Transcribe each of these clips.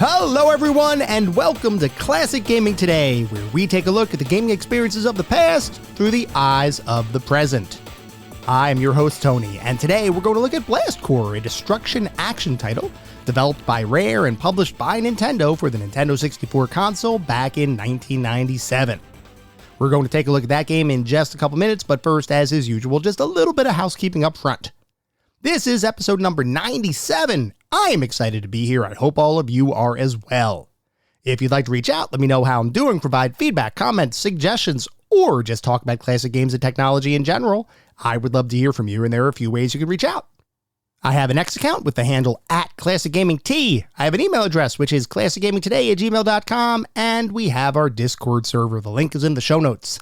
Hello everyone, and welcome to Classic Gaming Today, where we take a look at the gaming experiences of the past through the eyes of the present. I am your host Tony, and today we're going to look at Blast Corps, a destruction action title developed by Rare and published by Nintendo for the Nintendo 64 console back in 1997. We're going to take a look at that game in just a couple minutes, but first, as is usual, just a little bit of housekeeping up front. This is episode number 97. I am excited to be here. I hope all of you are as well. If you'd like to reach out, let me know how I'm doing, provide feedback, comments, suggestions, or just talk about classic games and technology in general. I would love to hear from you, and there are a few ways you can reach out. I have an X account with the handle @ClassicGamingT. I have an email address, which is classicgamingtoday@gmail.com, and we have our Discord server. The link is in the show notes.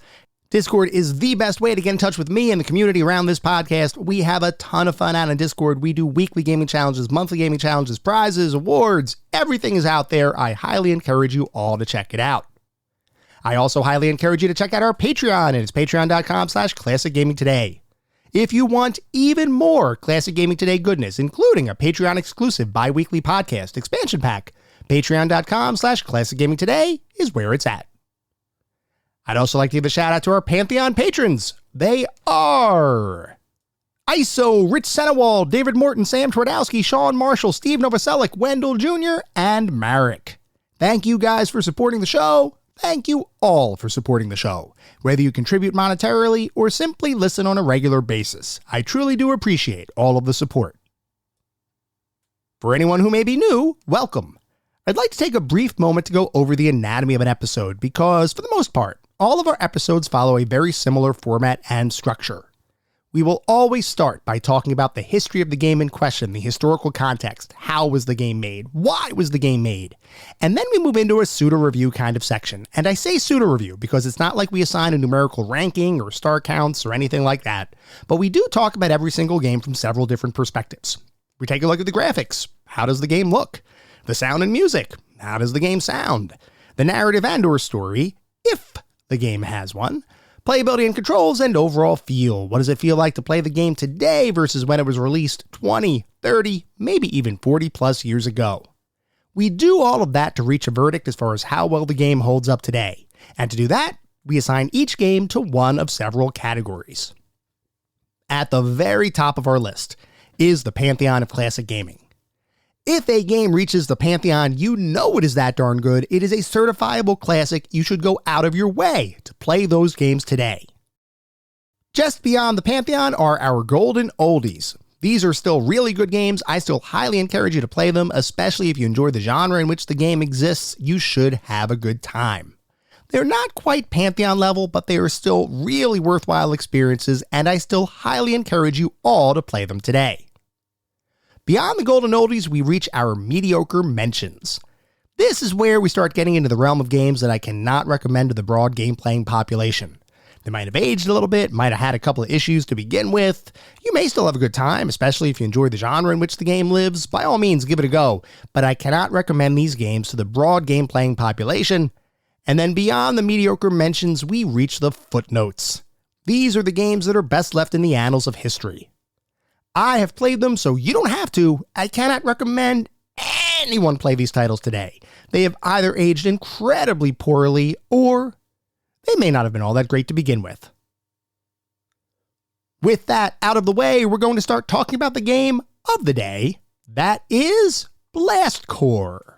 Discord is the best way to get in touch with me and the community around this podcast. We have a ton of fun out on Discord. We do weekly gaming challenges, monthly gaming challenges, prizes, awards. Everything is out there. I highly encourage you all to check it out. I also highly encourage you to check out our Patreon, and it's patreon.com/classicgamingtoday. If you want even more Classic Gaming Today goodness, including a Patreon exclusive bi-weekly podcast expansion pack, patreon.com/classicgamingtoday is where it's at. I'd also like to give a shout out to our Pantheon patrons. They are ISO, Rich Senewald, David Morton, Sam Twardowski, Sean Marshall, Steve Novoselic, Wendell Jr., and Marek. Thank you guys for supporting the show. Thank you all for supporting the show, whether you contribute monetarily or simply listen on a regular basis. I truly do appreciate all of the support. For anyone who may be new, welcome. I'd like to take a brief moment to go over the anatomy of an episode because, for the most part, all of our episodes follow a very similar format and structure. We will always start by talking about the history of the game in question, the historical context, how was the game made, why was the game made, and then we move into a pseudo-review kind of section. And I say pseudo-review because it's not like we assign a numerical ranking or star counts or anything like that, but we do talk about every single game from several different perspectives. We take a look at the graphics. How does the game look? The sound and music. How does the game sound? The narrative and/or story, if the game has one. Playability and controls, and overall feel. What does it feel like to play the game today versus when it was released 20, 30, maybe even 40 plus years ago? We do all of that to reach a verdict as far as how well the game holds up today. And to do that, we assign each game to one of several categories. At the very top of our list is the Pantheon of Classic Gaming. If a game reaches the Pantheon, you know it is that darn good. It is a certifiable classic. You should go out of your way to play those games today. Just beyond the Pantheon are our golden oldies. These are still really good games. I still highly encourage you to play them, especially if you enjoy the genre in which the game exists. You should have a good time. They're not quite Pantheon level, but they are still really worthwhile experiences, and I still highly encourage you all to play them today. Beyond the golden oldies, we reach our mediocre mentions. This is where we start getting into the realm of games that I cannot recommend to the broad game-playing population. They might have aged a little bit, might have had a couple of issues to begin with. You may still have a good time, especially if you enjoy the genre in which the game lives. By all means, give it a go, but I cannot recommend these games to the broad game-playing population. And then beyond the mediocre mentions, we reach the footnotes. These are the games that are best left in the annals of history. I have played them, so you don't have to. I cannot recommend anyone play these titles today. They have either aged incredibly poorly, or they may not have been all that great to begin with. With that out of the way, we're going to start talking about the game of the day. That is Blast Corps.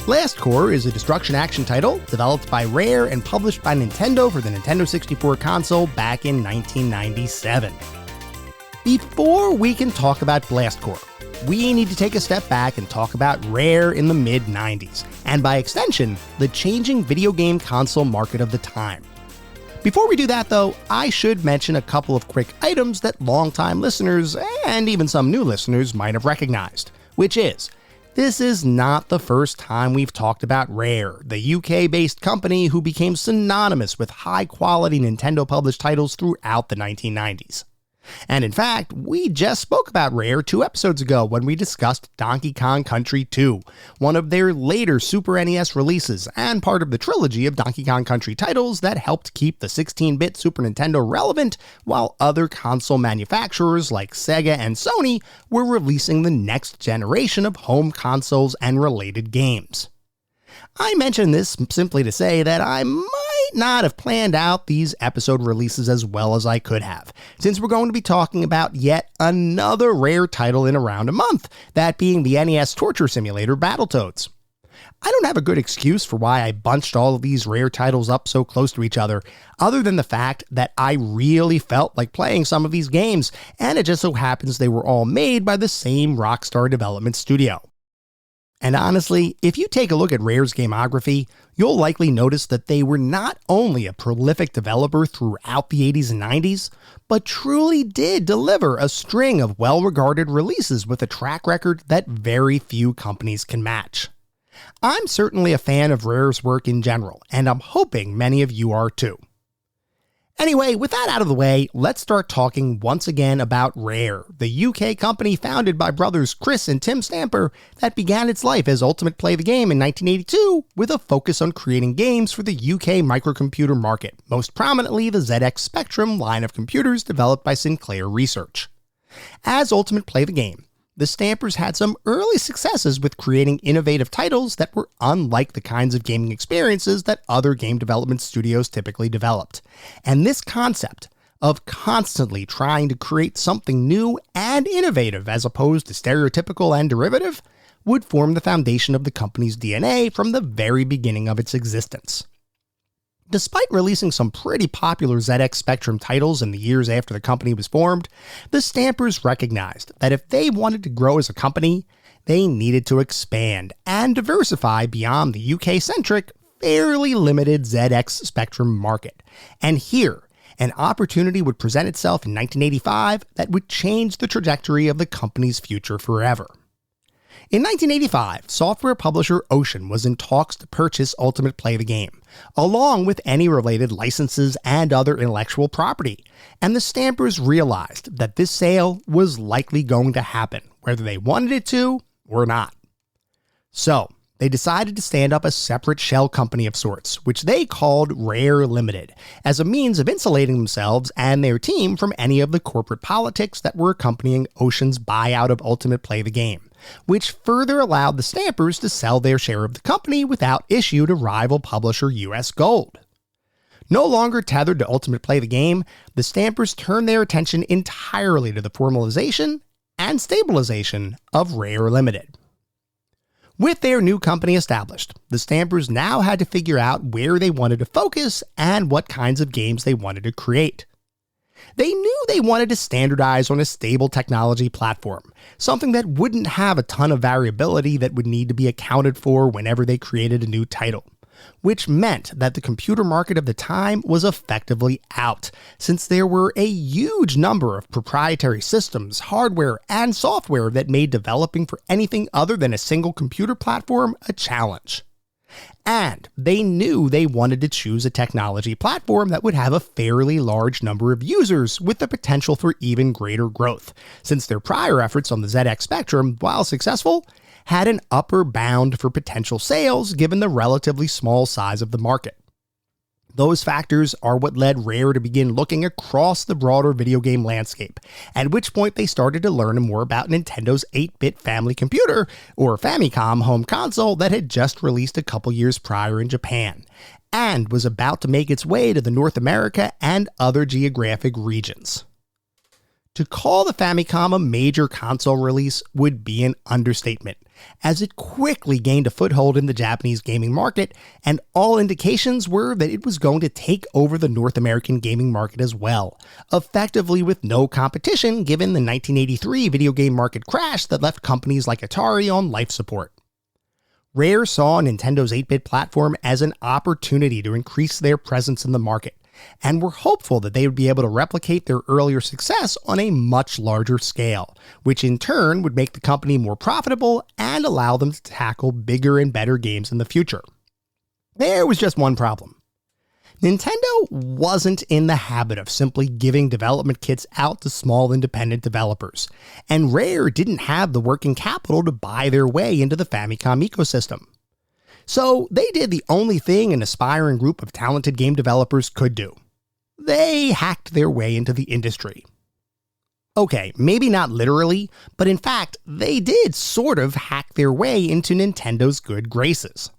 Blast Corps is a destruction action title developed by Rare and published by Nintendo for the Nintendo 64 console back in 1997. Before we can talk about Blast Corps, we need to take a step back and talk about Rare in the mid-90s, and by extension, the changing video game console market of the time. Before we do that though, I should mention a couple of quick items that longtime listeners, and even some new listeners, might have recognized, which is, this is not the first time we've talked about Rare, the UK-based company who became synonymous with high-quality Nintendo-published titles throughout the 1990s. And in fact, we just spoke about Rare 2 episodes ago when we discussed Donkey Kong Country 2, one of their later Super NES releases and part of the trilogy of Donkey Kong Country titles that helped keep the 16-bit Super Nintendo relevant while other console manufacturers like Sega and Sony were releasing the next generation of home consoles and related games. I mention this simply to say that I might not have planned out these episode releases as well as I could have, since we're going to be talking about yet another Rare title in around a month, that being the NES torture simulator Battletoads. I don't have a good excuse for why I bunched all of these Rare titles up so close to each other, other than the fact that I really felt like playing some of these games, and it just so happens they were all made by the same Rockstar development studio. And honestly, if you take a look at Rare's gamography, you'll likely notice that they were not only a prolific developer throughout the 80s and 90s, but truly did deliver a string of well-regarded releases with a track record that very few companies can match. I'm certainly a fan of Rare's work in general, and I'm hoping many of you are too. Anyway, with that out of the way, let's start talking once again about Rare, the UK company founded by brothers Chris and Tim Stamper that began its life as Ultimate Play the Game in 1982 with a focus on creating games for the UK microcomputer market, most prominently the ZX Spectrum line of computers developed by Sinclair Research. As Ultimate Play the Game, the Stampers had some early successes with creating innovative titles that were unlike the kinds of gaming experiences that other game development studios typically developed. And this concept of constantly trying to create something new and innovative as opposed to stereotypical and derivative would form the foundation of the company's DNA from the very beginning of its existence. Despite releasing some pretty popular ZX Spectrum titles in the years after the company was formed, the Stampers recognized that if they wanted to grow as a company, they needed to expand and diversify beyond the UK-centric, fairly limited ZX Spectrum market. And here, an opportunity would present itself in 1985 that would change the trajectory of the company's future forever. In 1985, software publisher Ocean was in talks to purchase Ultimate Play the Game, along with any related licenses and other intellectual property, and the Stampers realized that this sale was likely going to happen, whether they wanted it to or not. So, they decided to stand up a separate shell company of sorts, which they called Rare Limited, as a means of insulating themselves and their team from any of the corporate politics that were accompanying Ocean's buyout of Ultimate Play the Game, which further allowed the Stampers to sell their share of the company without issue to rival publisher US Gold. No longer tethered to Ultimate Play the Game, the Stampers turned their attention entirely to the formalization and stabilization of Rare Limited. With their new company established, the Stampers now had to figure out where they wanted to focus and what kinds of games they wanted to create. They knew they wanted to standardize on a stable technology platform, something that wouldn't have a ton of variability that would need to be accounted for whenever they created a new title, which meant that the computer market of the time was effectively out, since there were a huge number of proprietary systems, hardware, and software that made developing for anything other than a single computer platform a challenge. And they knew they wanted to choose a technology platform that would have a fairly large number of users with the potential for even greater growth, since their prior efforts on the ZX Spectrum, while successful, had an upper bound for potential sales given the relatively small size of the market. Those factors are what led Rare to begin looking across the broader video game landscape, at which point they started to learn more about Nintendo's 8-bit family computer, or Famicom home console that had just released a couple years prior in Japan, and was about to make its way to the North America and other geographic regions. To call the Famicom a major console release would be an understatement, as it quickly gained a foothold in the Japanese gaming market, and all indications were that it was going to take over the North American gaming market as well, effectively with no competition given the 1983 video game market crash that left companies like Atari on life support. Rare saw Nintendo's 8-bit platform as an opportunity to increase their presence in the market, and were hopeful that they would be able to replicate their earlier success on a much larger scale, which in turn would make the company more profitable and allow them to tackle bigger and better games in the future. There was just one problem. Nintendo wasn't in the habit of simply giving development kits out to small independent developers, and Rare didn't have the working capital to buy their way into the Famicom ecosystem. So they did the only thing an aspiring group of talented game developers could do. They hacked their way into the industry. Okay, maybe not literally, but in fact, they did sort of hack their way into Nintendo's good graces.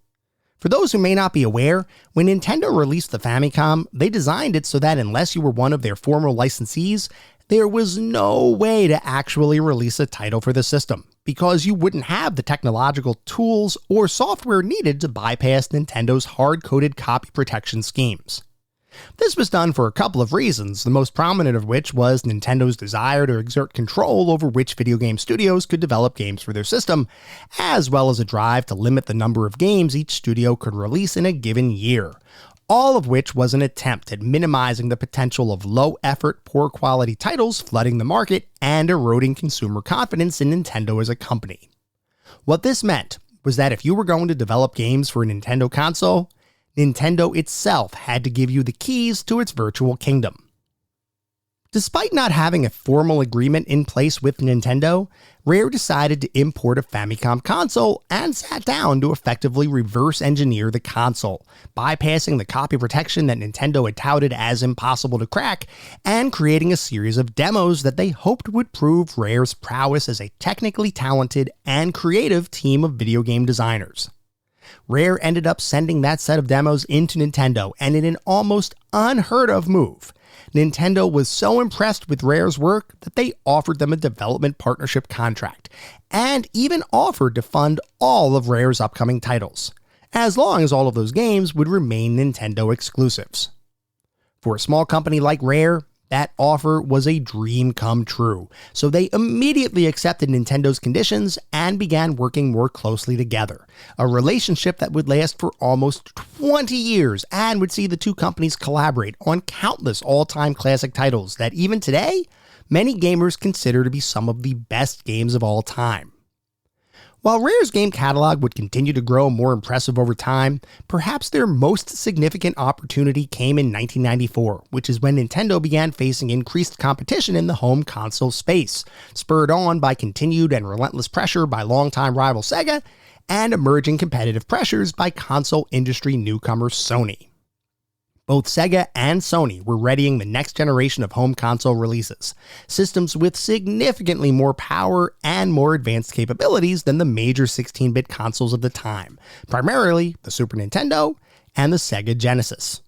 For those who may not be aware, when Nintendo released the Famicom, they designed it so that unless you were one of their former licensees, there was no way to actually release a title for the system, because you wouldn't have the technological tools or software needed to bypass Nintendo's hard-coded copy protection schemes. This was done for a couple of reasons, the most prominent of which was Nintendo's desire to exert control over which video game studios could develop games for their system, as well as a drive to limit the number of games each studio could release in a given year, all of which was an attempt at minimizing the potential of low-effort, poor-quality titles flooding the market and eroding consumer confidence in Nintendo as a company. What this meant was that if you were going to develop games for a Nintendo console, Nintendo itself had to give you the keys to its virtual kingdom. Despite not having a formal agreement in place with Nintendo, Rare decided to import a Famicom console and sat down to effectively reverse engineer the console, bypassing the copy protection that Nintendo had touted as impossible to crack, and creating a series of demos that they hoped would prove Rare's prowess as a technically talented and creative team of video game designers. Rare ended up sending that set of demos into Nintendo, and in an almost unheard of move, Nintendo was so impressed with Rare's work that they offered them a development partnership contract, and even offered to fund all of Rare's upcoming titles, as long as all of those games would remain Nintendo exclusives. For a small company like Rare, that offer was a dream come true, so they immediately accepted Nintendo's conditions and began working more closely together, a relationship that would last for almost 20 years and would see the two companies collaborate on countless all-time classic titles that even today, many gamers consider to be some of the best games of all time. While Rare's game catalog would continue to grow more impressive over time, perhaps their most significant opportunity came in 1994, which is when Nintendo began facing increased competition in the home console space, spurred on by continued and relentless pressure by longtime rival Sega, and emerging competitive pressures by console industry newcomer Sony. Both Sega and Sony were readying the next generation of home console releases, systems with significantly more power and more advanced capabilities than the major 16-bit consoles of the time, primarily the Super Nintendo and the Sega Genesis.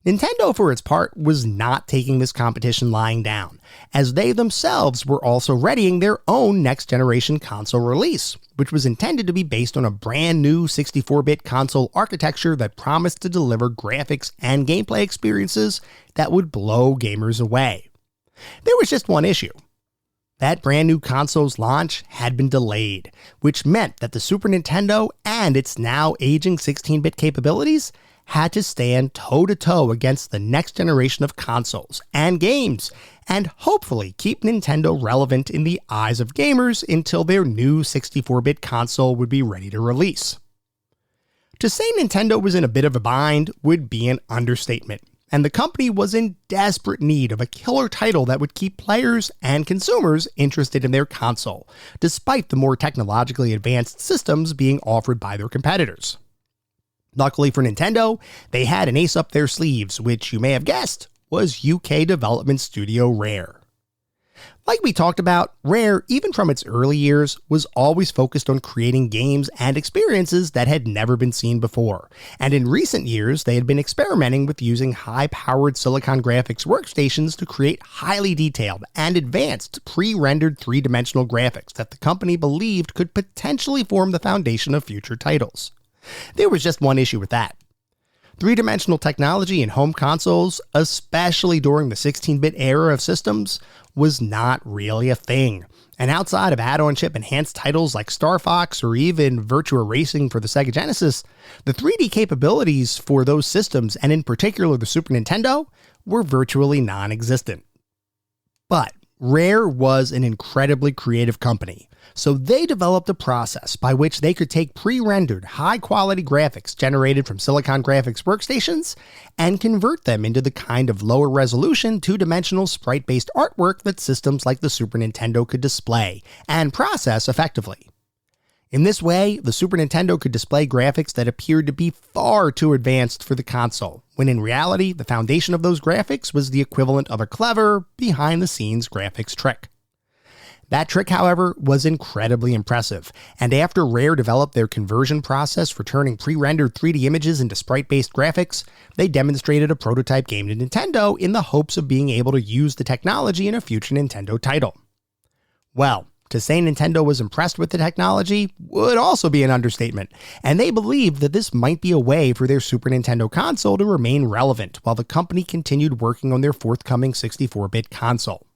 Nintendo, for its part, was not taking this competition lying down, as they themselves were also readying their own next-generation console release, which was intended to be based on a brand new 64-bit console architecture that promised to deliver graphics and gameplay experiences that would blow gamers away. There was just one issue. That brand new console's launch had been delayed, which meant that the Super Nintendo and its now aging 16-bit capabilities had to stand toe-to-toe against the next generation of consoles and games, and hopefully keep Nintendo relevant in the eyes of gamers until their new 64-bit console would be ready to release. To say Nintendo was in a bit of a bind would be an understatement, and the company was in desperate need of a killer title that would keep players and consumers interested in their console, despite the more technologically advanced systems being offered by their competitors. Luckily for Nintendo, they had an ace up their sleeves, which you may have guessed was UK development studio Rare. Like we talked about, Rare, even from its early years, was always focused on creating games and experiences that had never been seen before. And in recent years, they had been experimenting with using high-powered silicon graphics workstations to create highly detailed and advanced pre-rendered three-dimensional graphics that the company believed could potentially form the foundation of future titles. There was just one issue with that. Three-dimensional technology in home consoles, especially during the 16-bit era of systems, was not really a thing. And outside of add-on chip enhanced titles like Star Fox or even Virtua Racing for the Sega Genesis, the 3D capabilities for those systems, and in particular the Super Nintendo, were virtually non-existent. But Rare was an incredibly creative company, so they developed a process by which they could take pre-rendered, high-quality graphics generated from silicon graphics workstations and convert them into the kind of lower-resolution, two-dimensional, sprite-based artwork that systems like the Super Nintendo could display and process effectively. In this way, the Super Nintendo could display graphics that appeared to be far too advanced for the console, when in reality, the foundation of those graphics was the equivalent of a clever, behind-the-scenes graphics trick. That trick, however, was incredibly impressive, and after Rare developed their conversion process for turning pre-rendered 3D images into sprite-based graphics, they demonstrated a prototype game to Nintendo in the hopes of being able to use the technology in a future Nintendo title. Well, to say Nintendo was impressed with the technology would also be an understatement, and they believed that this might be a way for their Super Nintendo console to remain relevant while the company continued working on their forthcoming 64-bit console.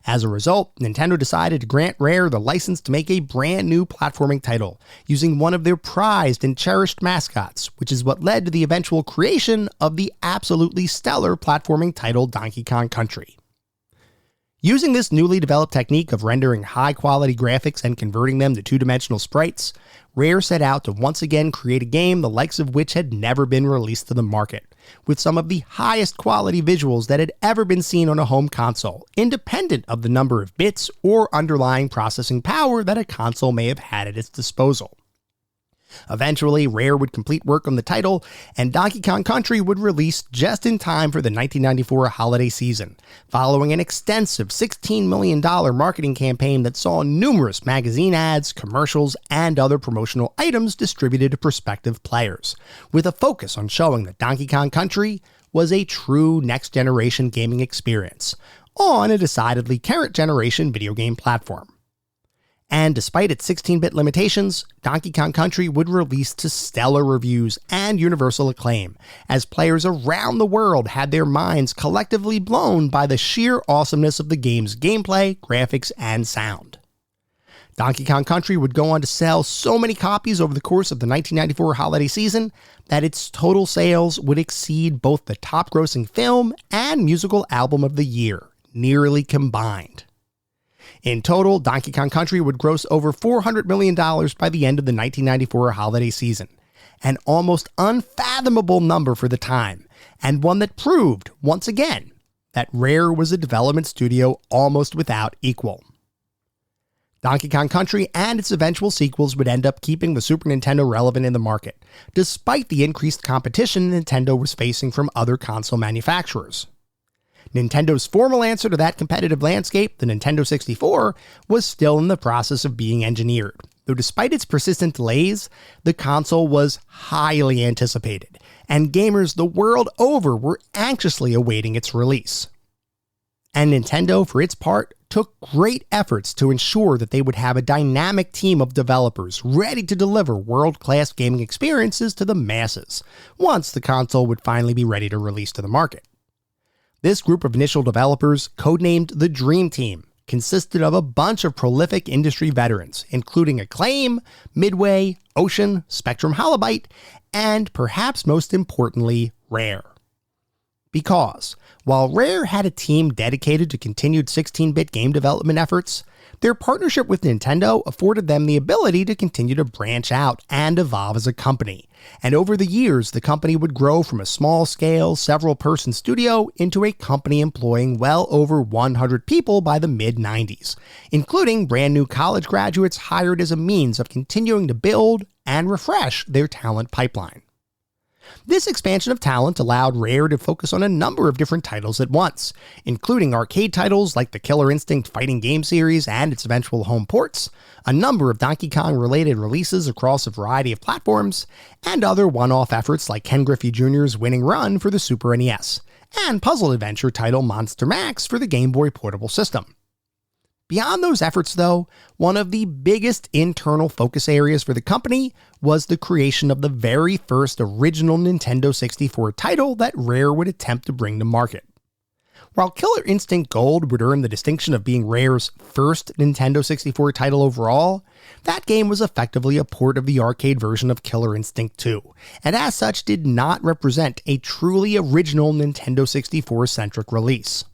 As a result, Nintendo decided to grant Rare the license to make a brand new platforming title, using one of their prized and cherished mascots, which is what led to the eventual creation of the absolutely stellar platforming title Donkey Kong Country. Using this newly developed technique of rendering high-quality graphics and converting them to two-dimensional sprites, Rare set out to once again create a game the likes of which had never been released to the market, with some of the highest quality visuals that had ever been seen on a home console, independent of the number of bits or underlying processing power that a console may have had at its disposal. Eventually, Rare would complete work on the title, and Donkey Kong Country would release just in time for the 1994 holiday season, following an extensive $16 million marketing campaign that saw numerous magazine ads, commercials, and other promotional items distributed to prospective players, with a focus on showing that Donkey Kong Country was a true next-generation gaming experience on a decidedly current-generation video game platform. And despite its 16-bit limitations, Donkey Kong Country would release to stellar reviews and universal acclaim, as players around the world had their minds collectively blown by the sheer awesomeness of the game's gameplay, graphics, and sound. Donkey Kong Country would go on to sell so many copies over the course of the 1994 holiday season that its total sales would exceed both the top-grossing film and musical album of the year, nearly combined. In total, Donkey Kong Country would gross over $400 million by the end of the 1994 holiday season, an almost unfathomable number for the time, and one that proved, once again, that Rare was a development studio almost without equal. Donkey Kong Country and its eventual sequels would end up keeping the Super Nintendo relevant in the market, despite the increased competition Nintendo was facing from other console manufacturers. Nintendo's formal answer to that competitive landscape, the Nintendo 64, was still in the process of being engineered, though despite its persistent delays, the console was highly anticipated, and gamers the world over were anxiously awaiting its release. And Nintendo, for its part, took great efforts to ensure that they would have a dynamic team of developers ready to deliver world-class gaming experiences to the masses, once the console would finally be ready to release to the market. This group of initial developers, codenamed the Dream Team, consisted of a bunch of prolific industry veterans, including Acclaim, Midway, Ocean, Spectrum Holobyte, and perhaps most importantly, Rare. Because, while Rare had a team dedicated to continued 16-bit game development efforts, their partnership with Nintendo afforded them the ability to continue to branch out and evolve as a company. And over the years, the company would grow from a small-scale, several-person studio into a company employing well over 100 people by the mid-90s, including brand new college graduates hired as a means of continuing to build and refresh their talent pipeline. This expansion of talent allowed Rare to focus on a number of different titles at once, including arcade titles like the Killer Instinct fighting game series and its eventual home ports, a number of Donkey Kong-related releases across a variety of platforms, and other one-off efforts like Ken Griffey Jr.'s Winning Run for the Super NES, and puzzle adventure title Monster Max for the Game Boy Portable System. Beyond those efforts, though, one of the biggest internal focus areas for the company was the creation of the very first original Nintendo 64 title that Rare would attempt to bring to market. While Killer Instinct Gold would earn the distinction of being Rare's first Nintendo 64 title overall, that game was effectively a port of the arcade version of Killer Instinct 2, and as such did not represent a truly original Nintendo 64-centric release.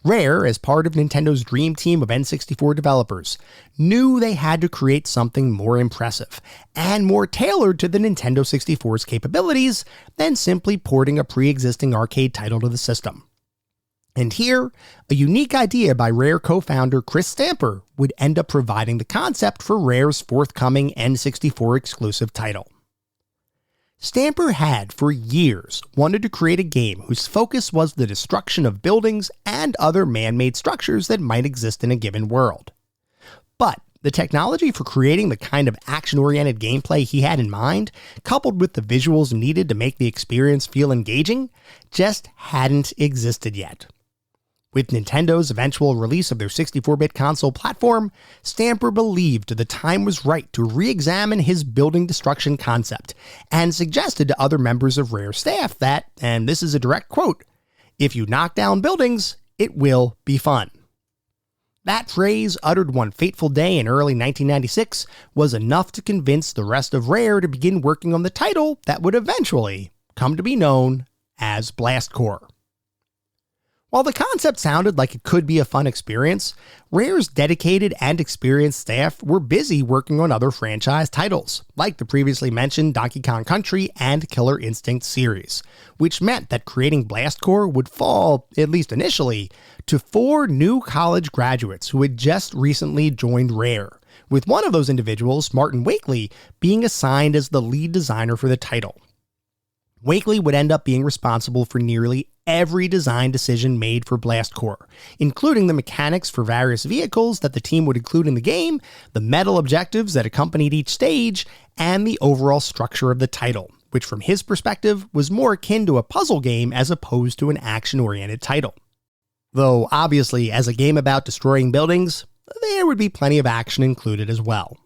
Rare, as part of Nintendo's dream team of N64 developers, knew they had to create something more impressive and more tailored to the Nintendo 64's capabilities than simply porting a pre-existing arcade title to the system. And here, a unique idea by Rare co-founder Chris Stamper would end up providing the concept for Rare's forthcoming N64 exclusive title. Stamper had, for years, wanted to create a game whose focus was the destruction of buildings and other man-made structures that might exist in a given world. But the technology for creating the kind of action-oriented gameplay he had in mind, coupled with the visuals needed to make the experience feel engaging, just hadn't existed yet. With Nintendo's eventual release of their 64-bit console platform, Stamper believed the time was right to re-examine his building destruction concept, and suggested to other members of Rare staff that, and this is a direct quote, "If you knock down buildings, it will be fun." That phrase, uttered one fateful day in early 1996, was enough to convince the rest of Rare to begin working on the title that would eventually come to be known as Blast Corps. While the concept sounded like it could be a fun experience, Rare's dedicated and experienced staff were busy working on other franchise titles, like the previously mentioned Donkey Kong Country and Killer Instinct series, which meant that creating Blast Corps would fall, at least initially, to 4 new college graduates who had just recently joined Rare, with one of those individuals, Martin Wakely, being assigned as the lead designer for the title. Wakely would end up being responsible for nearly every design decision made for Blast Corps, including the mechanics for various vehicles that the team would include in the game, the metal objectives that accompanied each stage, and the overall structure of the title, which from his perspective was more akin to a puzzle game as opposed to an action-oriented title. Though obviously, as a game about destroying buildings, there would be plenty of action included as well.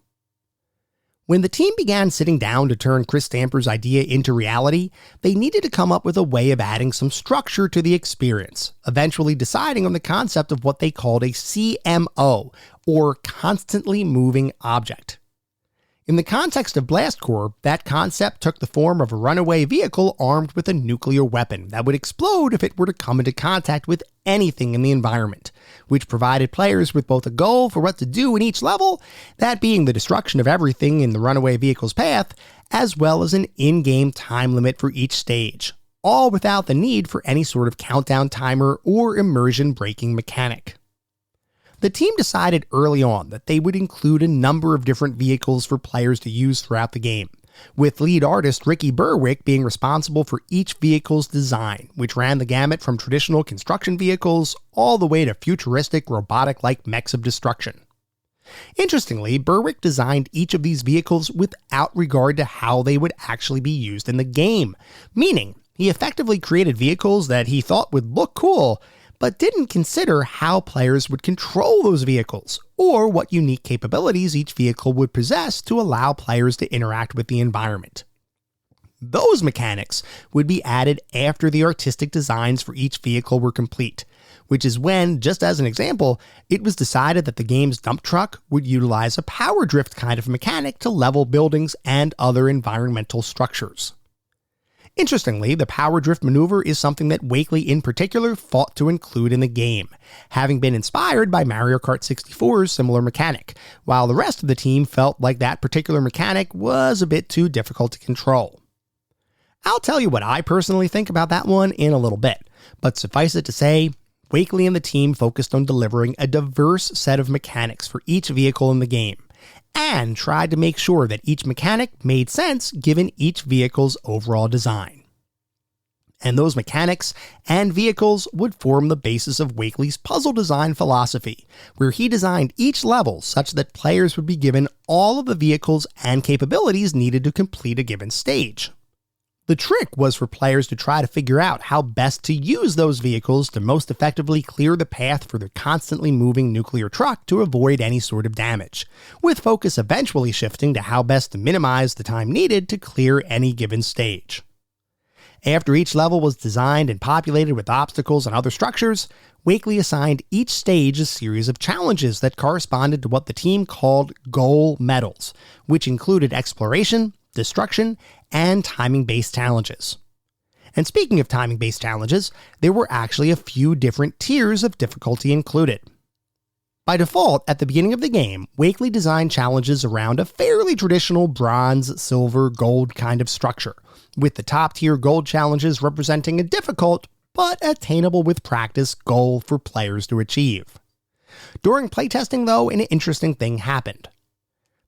When the team began sitting down to turn Chris Stamper's idea into reality, they needed to come up with a way of adding some structure to the experience, eventually deciding on the concept of what they called a CMO, or constantly moving object. In the context of Blast Corps, that concept took the form of a runaway vehicle armed with a nuclear weapon that would explode if it were to come into contact with anything in the environment, which provided players with both a goal for what to do in each level, that being the destruction of everything in the runaway vehicle's path, as well as an in-game time limit for each stage, all without the need for any sort of countdown timer or immersion-breaking mechanic. The team decided early on that they would include a number of different vehicles for players to use throughout the game, with lead artist Ricky Berwick being responsible for each vehicle's design, which ran the gamut from traditional construction vehicles all the way to futuristic robotic-like mechs of destruction. Interestingly, Berwick designed each of these vehicles without regard to how they would actually be used in the game, meaning he effectively created vehicles that he thought would look cool, but didn't consider how players would control those vehicles, or what unique capabilities each vehicle would possess to allow players to interact with the environment. Those mechanics would be added after the artistic designs for each vehicle were complete, which is when, just as an example, it was decided that the game's dump truck would utilize a power drift kind of mechanic to level buildings and other environmental structures. Interestingly, the power drift maneuver is something that Wakely in particular fought to include in the game, having been inspired by Mario Kart 64's similar mechanic, while the rest of the team felt like that particular mechanic was a bit too difficult to control. I'll tell you what I personally think about that one in a little bit, but suffice it to say, Wakely and the team focused on delivering a diverse set of mechanics for each vehicle in the game, and tried to make sure that each mechanic made sense given each vehicle's overall design. And those mechanics and vehicles would form the basis of Wakely's puzzle design philosophy, where he designed each level such that players would be given all of the vehicles and capabilities needed to complete a given stage. The trick was for players to try to figure out how best to use those vehicles to most effectively clear the path for their constantly moving nuclear truck to avoid any sort of damage, with focus eventually shifting to how best to minimize the time needed to clear any given stage. After each level was designed and populated with obstacles and other structures, Wakely assigned each stage a series of challenges that corresponded to what the team called goal medals, which included exploration, destruction, and timing-based challenges. And speaking of timing-based challenges, there were actually a few different tiers of difficulty included. By default, at the beginning of the game, Wakely designed challenges around a fairly traditional bronze, silver, gold kind of structure, with the top-tier gold challenges representing a difficult, but attainable with practice, goal for players to achieve. During playtesting, though, an interesting thing happened.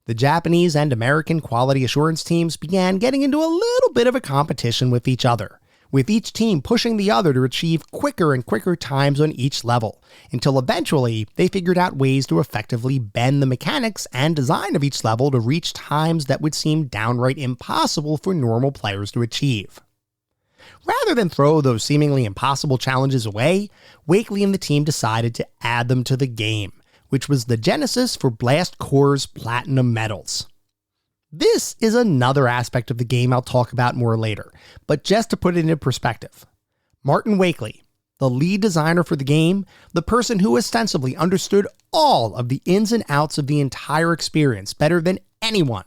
The Japanese and American quality assurance teams began getting into a little bit of a competition with each other, with each team pushing the other to achieve quicker and quicker times on each level, until eventually they figured out ways to effectively bend the mechanics and design of each level to reach times that would seem downright impossible for normal players to achieve. Rather than throw those seemingly impossible challenges away, Wakely and the team decided to add them to the game, which was the genesis for Blast Corps' Platinum Medals. This is another aspect of the game I'll talk about more later, but just to put it into perspective, Martin Wakely, the lead designer for the game, the person who ostensibly understood all of the ins and outs of the entire experience better than anyone,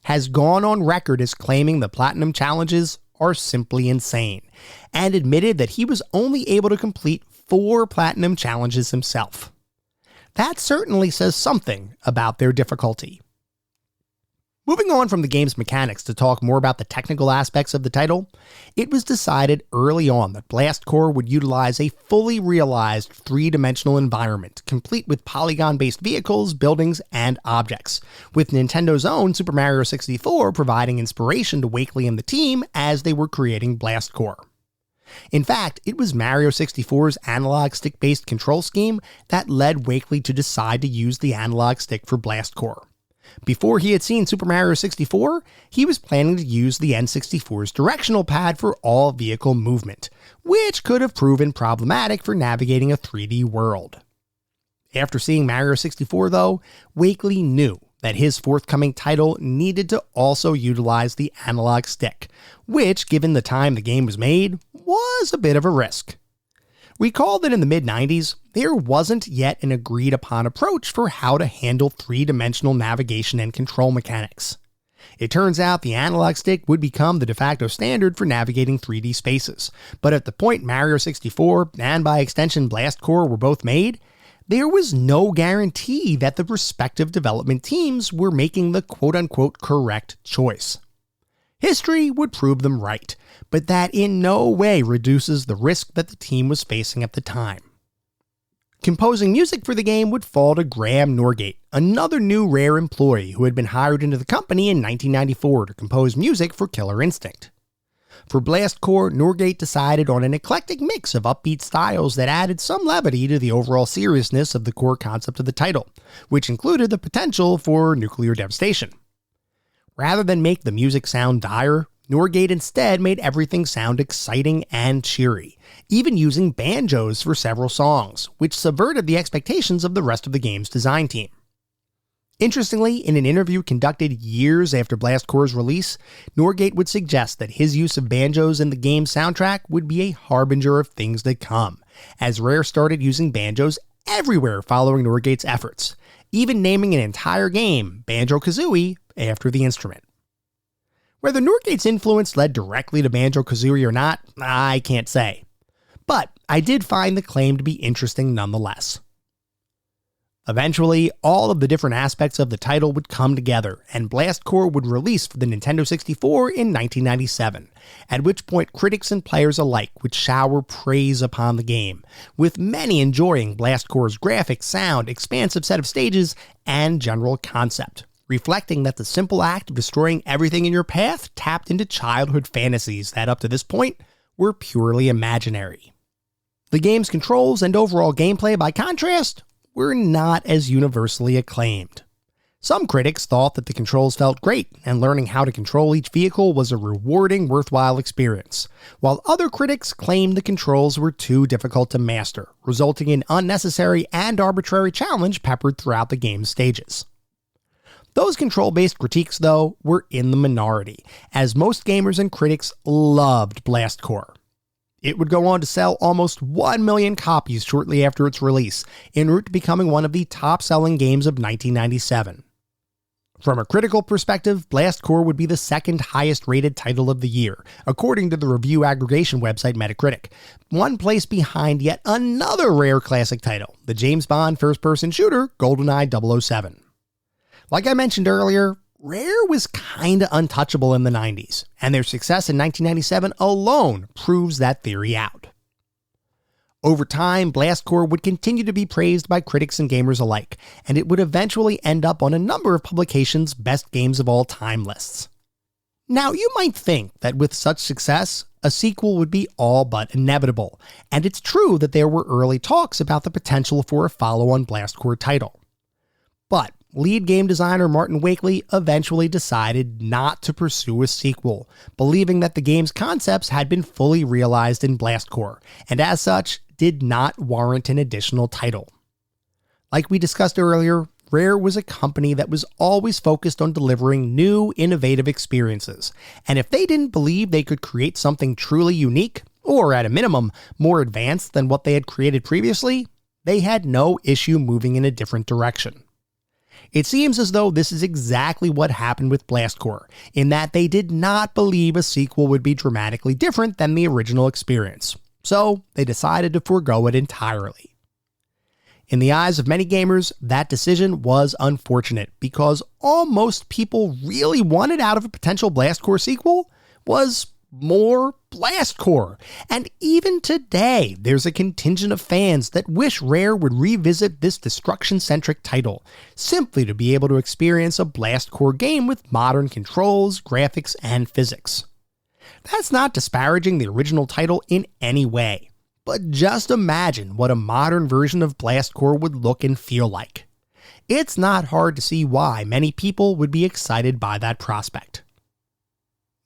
has gone on record as claiming the Platinum challenges are simply insane, and admitted that he was only able to complete 4 Platinum challenges himself. That certainly says something about their difficulty. Moving on from the game's mechanics to talk more about the technical aspects of the title, it was decided early on that Blast Corps would utilize a fully realized 3-dimensional environment, complete with polygon-based vehicles, buildings, and objects, with Nintendo's own Super Mario 64 providing inspiration to Wakely and the team as they were creating Blast Corps. In fact, it was Mario 64's analog stick-based control scheme that led Wakely to decide to use the analog stick for Blast Corps. Before he had seen Super Mario 64, he was planning to use the N64's directional pad for all vehicle movement, which could have proven problematic for navigating a 3D world. After seeing Mario 64, though, Wakely knew that his forthcoming title needed to also utilize the analog stick, which, given the time the game was made, was a bit of a risk. Recall that in the mid-90s, there wasn't yet an agreed-upon approach for how to handle 3-dimensional navigation and control mechanics. It turns out the analog stick would become the de facto standard for navigating 3D spaces, but at the point Mario 64 and by extension Blast Corps were both made, there was no guarantee that the respective development teams were making the quote-unquote correct choice. History would prove them right, but that in no way reduces the risk that the team was facing at the time. Composing music for the game would fall to Graham Norgate, another new Rare employee who had been hired into the company in 1994 to compose music for Killer Instinct. For Blast Corps, Norgate decided on an eclectic mix of upbeat styles that added some levity to the overall seriousness of the core concept of the title, which included the potential for nuclear devastation. Rather than make the music sound dire, Norgate instead made everything sound exciting and cheery, even using banjos for several songs, which subverted the expectations of the rest of the game's design team. Interestingly, in an interview conducted years after Blast Corps' release, Norgate would suggest that his use of banjos in the game's soundtrack would be a harbinger of things to come, as Rare started using banjos everywhere following Norgate's efforts, even naming an entire game, Banjo-Kazooie, after the instrument. Whether Norgate's influence led directly to Banjo-Kazooie or not, I can't say. But I did find the claim to be interesting nonetheless. Eventually, all of the different aspects of the title would come together, and Blast Corps would release for the Nintendo 64 in 1997, at which point critics and players alike would shower praise upon the game, with many enjoying Blast Corps' graphics, sound, expansive set of stages, and general concept, reflecting that the simple act of destroying everything in your path tapped into childhood fantasies that up to this point were purely imaginary. The game's controls and overall gameplay, by contrast, were not as universally acclaimed. Some critics thought that the controls felt great, and learning how to control each vehicle was a rewarding, worthwhile experience, while other critics claimed the controls were too difficult to master, resulting in unnecessary and arbitrary challenge peppered throughout the game's stages. Those control-based critiques, though, were in the minority, as most gamers and critics loved Blast Corps. It would go on to sell almost 1 million copies shortly after its release, en route to becoming one of the top-selling games of 1997. From a critical perspective, Blast Corps would be the second highest-rated title of the year, according to the review aggregation website Metacritic, one place behind yet another rare classic title, the James Bond first-person shooter GoldenEye 007. Like I mentioned earlier, Rare was kinda untouchable in the 90s, and their success in 1997 alone proves that theory out. Over time, Blast Corps would continue to be praised by critics and gamers alike, and it would eventually end up on a number of publications' best games of all time lists. Now, you might think that with such success, a sequel would be all but inevitable, and it's true that there were early talks about the potential for a follow-on Blast Corps title. But lead game designer Martin Wakely eventually decided not to pursue a sequel, believing that the game's concepts had been fully realized in Blast Corps, and as such, did not warrant an additional title. Like we discussed earlier, Rare was a company that was always focused on delivering new, innovative experiences, and if they didn't believe they could create something truly unique, or at a minimum, more advanced than what they had created previously, they had no issue moving in a different direction. It seems as though this is exactly what happened with Blast Corps, in that they did not believe a sequel would be dramatically different than the original experience, so they decided to forego it entirely. In the eyes of many gamers, that decision was unfortunate, because all most people really wanted out of a potential Blast Corps sequel was more Blast Corps, and even today there's a contingent of fans that wish Rare would revisit this destruction-centric title, simply to be able to experience a Blast Corps game with modern controls, graphics, and physics. That's not disparaging the original title in any way, but just imagine what a modern version of Blast Corps would look and feel like. It's not hard to see why many people would be excited by that prospect.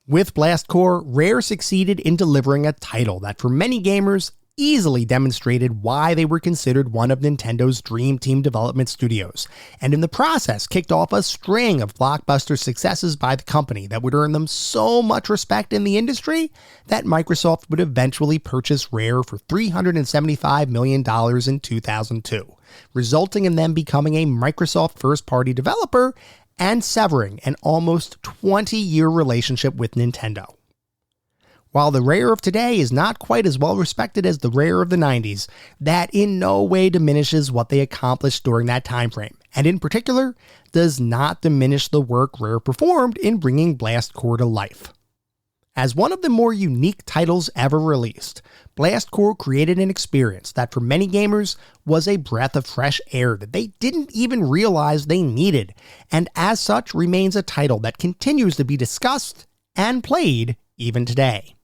With Blast Corps, Rare succeeded in delivering a title that for many gamers easily demonstrated why they were considered one of Nintendo's Dream Team development studios, and in the process kicked off a string of blockbuster successes by the company that would earn them so much respect in the industry that Microsoft would eventually purchase Rare for $375 million in 2002, resulting in them becoming a Microsoft first-party developer and severing an almost 20-year relationship with Nintendo. While the Rare of today is not quite as well respected as the Rare of the 90s, that in no way diminishes what they accomplished during that time frame, and in particular, does not diminish the work Rare performed in bringing Blast Corps to life. As one of the more unique titles ever released, Blast Corps created an experience that for many gamers was a breath of fresh air that they didn't even realize they needed, and as such remains a title that continues to be discussed and played even today.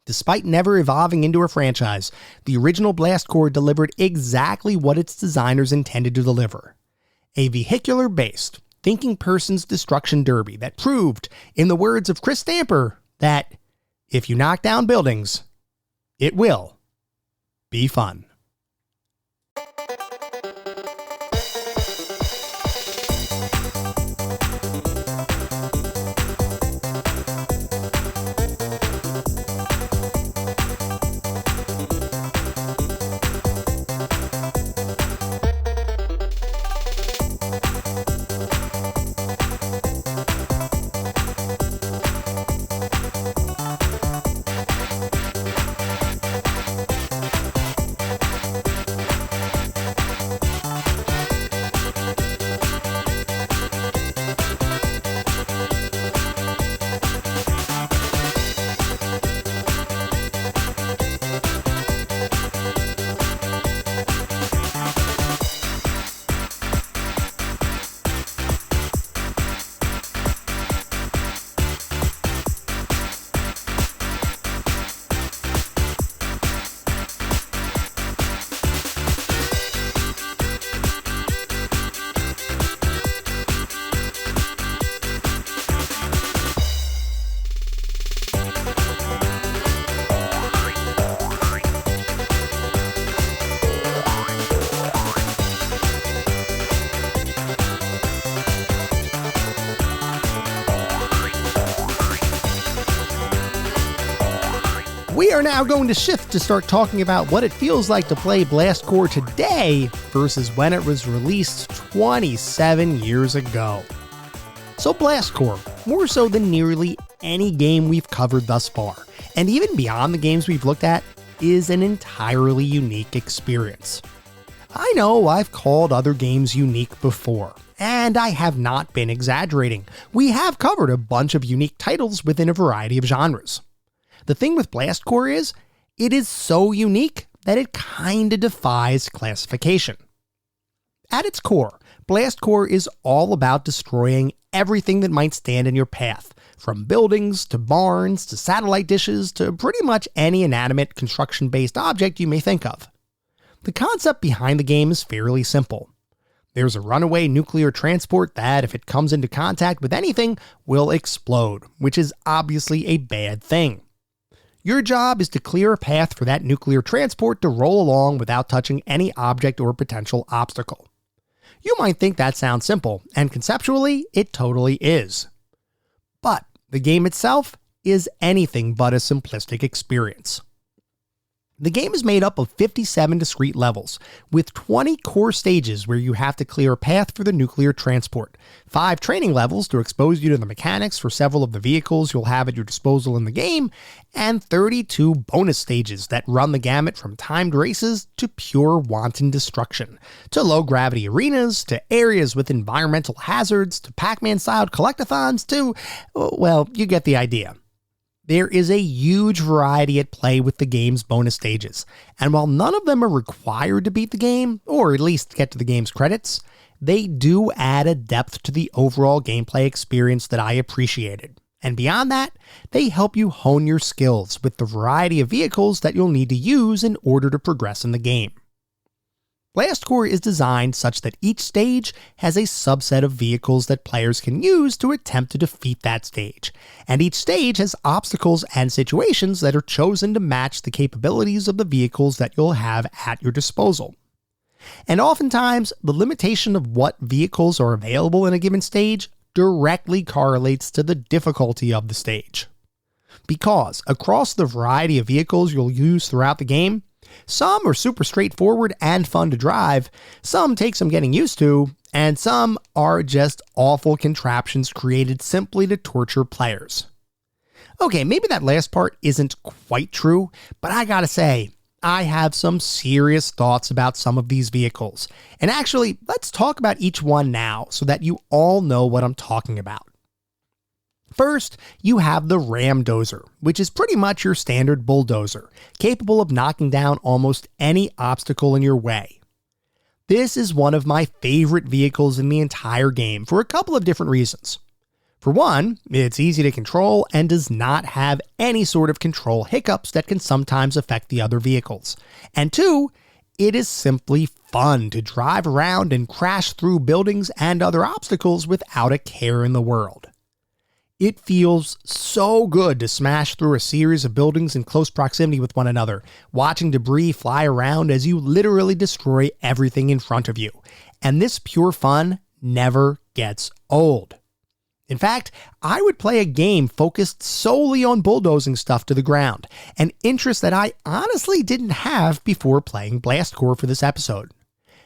Despite never evolving into a franchise, the original Blast Corps delivered exactly what its designers intended to deliver. A vehicular-based, thinking person's destruction derby that proved, in the words of Chris Stamper, that if you knock down buildings, it will be fun. We are now going to shift to start talking about what it feels like to play Blast Corps today versus when it was released 27 years ago. So Blast Corps, more so than nearly any game we've covered thus far, and even beyond the games we've looked at, is an entirely unique experience. I know I've called other games unique before, and I have not been exaggerating. We have covered a bunch of unique titles within a variety of genres. The thing with Blast Corps is, it is so unique that it kinda defies classification. At its core, Blast Corps is all about destroying everything that might stand in your path, from buildings to barns to satellite dishes to pretty much any inanimate construction-based object you may think of. The concept behind the game is fairly simple. There's a runaway nuclear transport that, if it comes into contact with anything, will explode, which is obviously a bad thing. Your job is to clear a path for that nuclear transport to roll along without touching any object or potential obstacle. You might think that sounds simple, and conceptually, it totally is. But the game itself is anything but a simplistic experience. The game is made up of 57 discrete levels, with 20 core stages where you have to clear a path for the nuclear transport, 5 training levels to expose you to the mechanics for several of the vehicles you'll have at your disposal in the game, and 32 bonus stages that run the gamut from timed races to pure wanton destruction, to low-gravity arenas, to areas with environmental hazards, to Pac-Man-styled collectathons, to, well, you get the idea. There is a huge variety at play with the game's bonus stages, and while none of them are required to beat the game, or at least get to the game's credits, they do add a depth to the overall gameplay experience that I appreciated. And beyond that, they help you hone your skills with the variety of vehicles that you'll need to use in order to progress in the game. Blast Corps is designed such that each stage has a subset of vehicles that players can use to attempt to defeat that stage, and each stage has obstacles and situations that are chosen to match the capabilities of the vehicles that you'll have at your disposal. And oftentimes, the limitation of what vehicles are available in a given stage directly correlates to the difficulty of the stage. Because across the variety of vehicles you'll use throughout the game, some are super straightforward and fun to drive, some take some getting used to, and some are just awful contraptions created simply to torture players. Okay, maybe that last part isn't quite true, but I gotta say, I have some serious thoughts about some of these vehicles. And actually, let's talk about each one now so that you all know what I'm talking about. First, you have the Ramdozer, which is pretty much your standard bulldozer, capable of knocking down almost any obstacle in your way. This is one of my favorite vehicles in the entire game for a couple of different reasons. For one, it's easy to control and does not have any sort of control hiccups that can sometimes affect the other vehicles. And two, it is simply fun to drive around and crash through buildings and other obstacles without a care in the world. It feels so good to smash through a series of buildings in close proximity with one another, watching debris fly around as you literally destroy everything in front of you. And this pure fun never gets old. In fact, I would play a game focused solely on bulldozing stuff to the ground, an interest that I honestly didn't have before playing Blast Corps for this episode.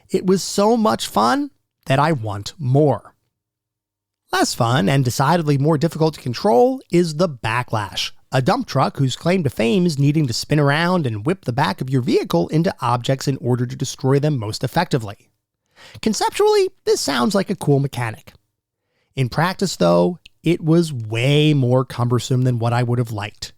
It was so much fun that I want more. Less fun, and decidedly more difficult to control, is the Backlash, a dump truck whose claim to fame is needing to spin around and whip the back of your vehicle into objects in order to destroy them most effectively. Conceptually, this sounds like a cool mechanic. In practice, though, it was way more cumbersome than what I would have liked.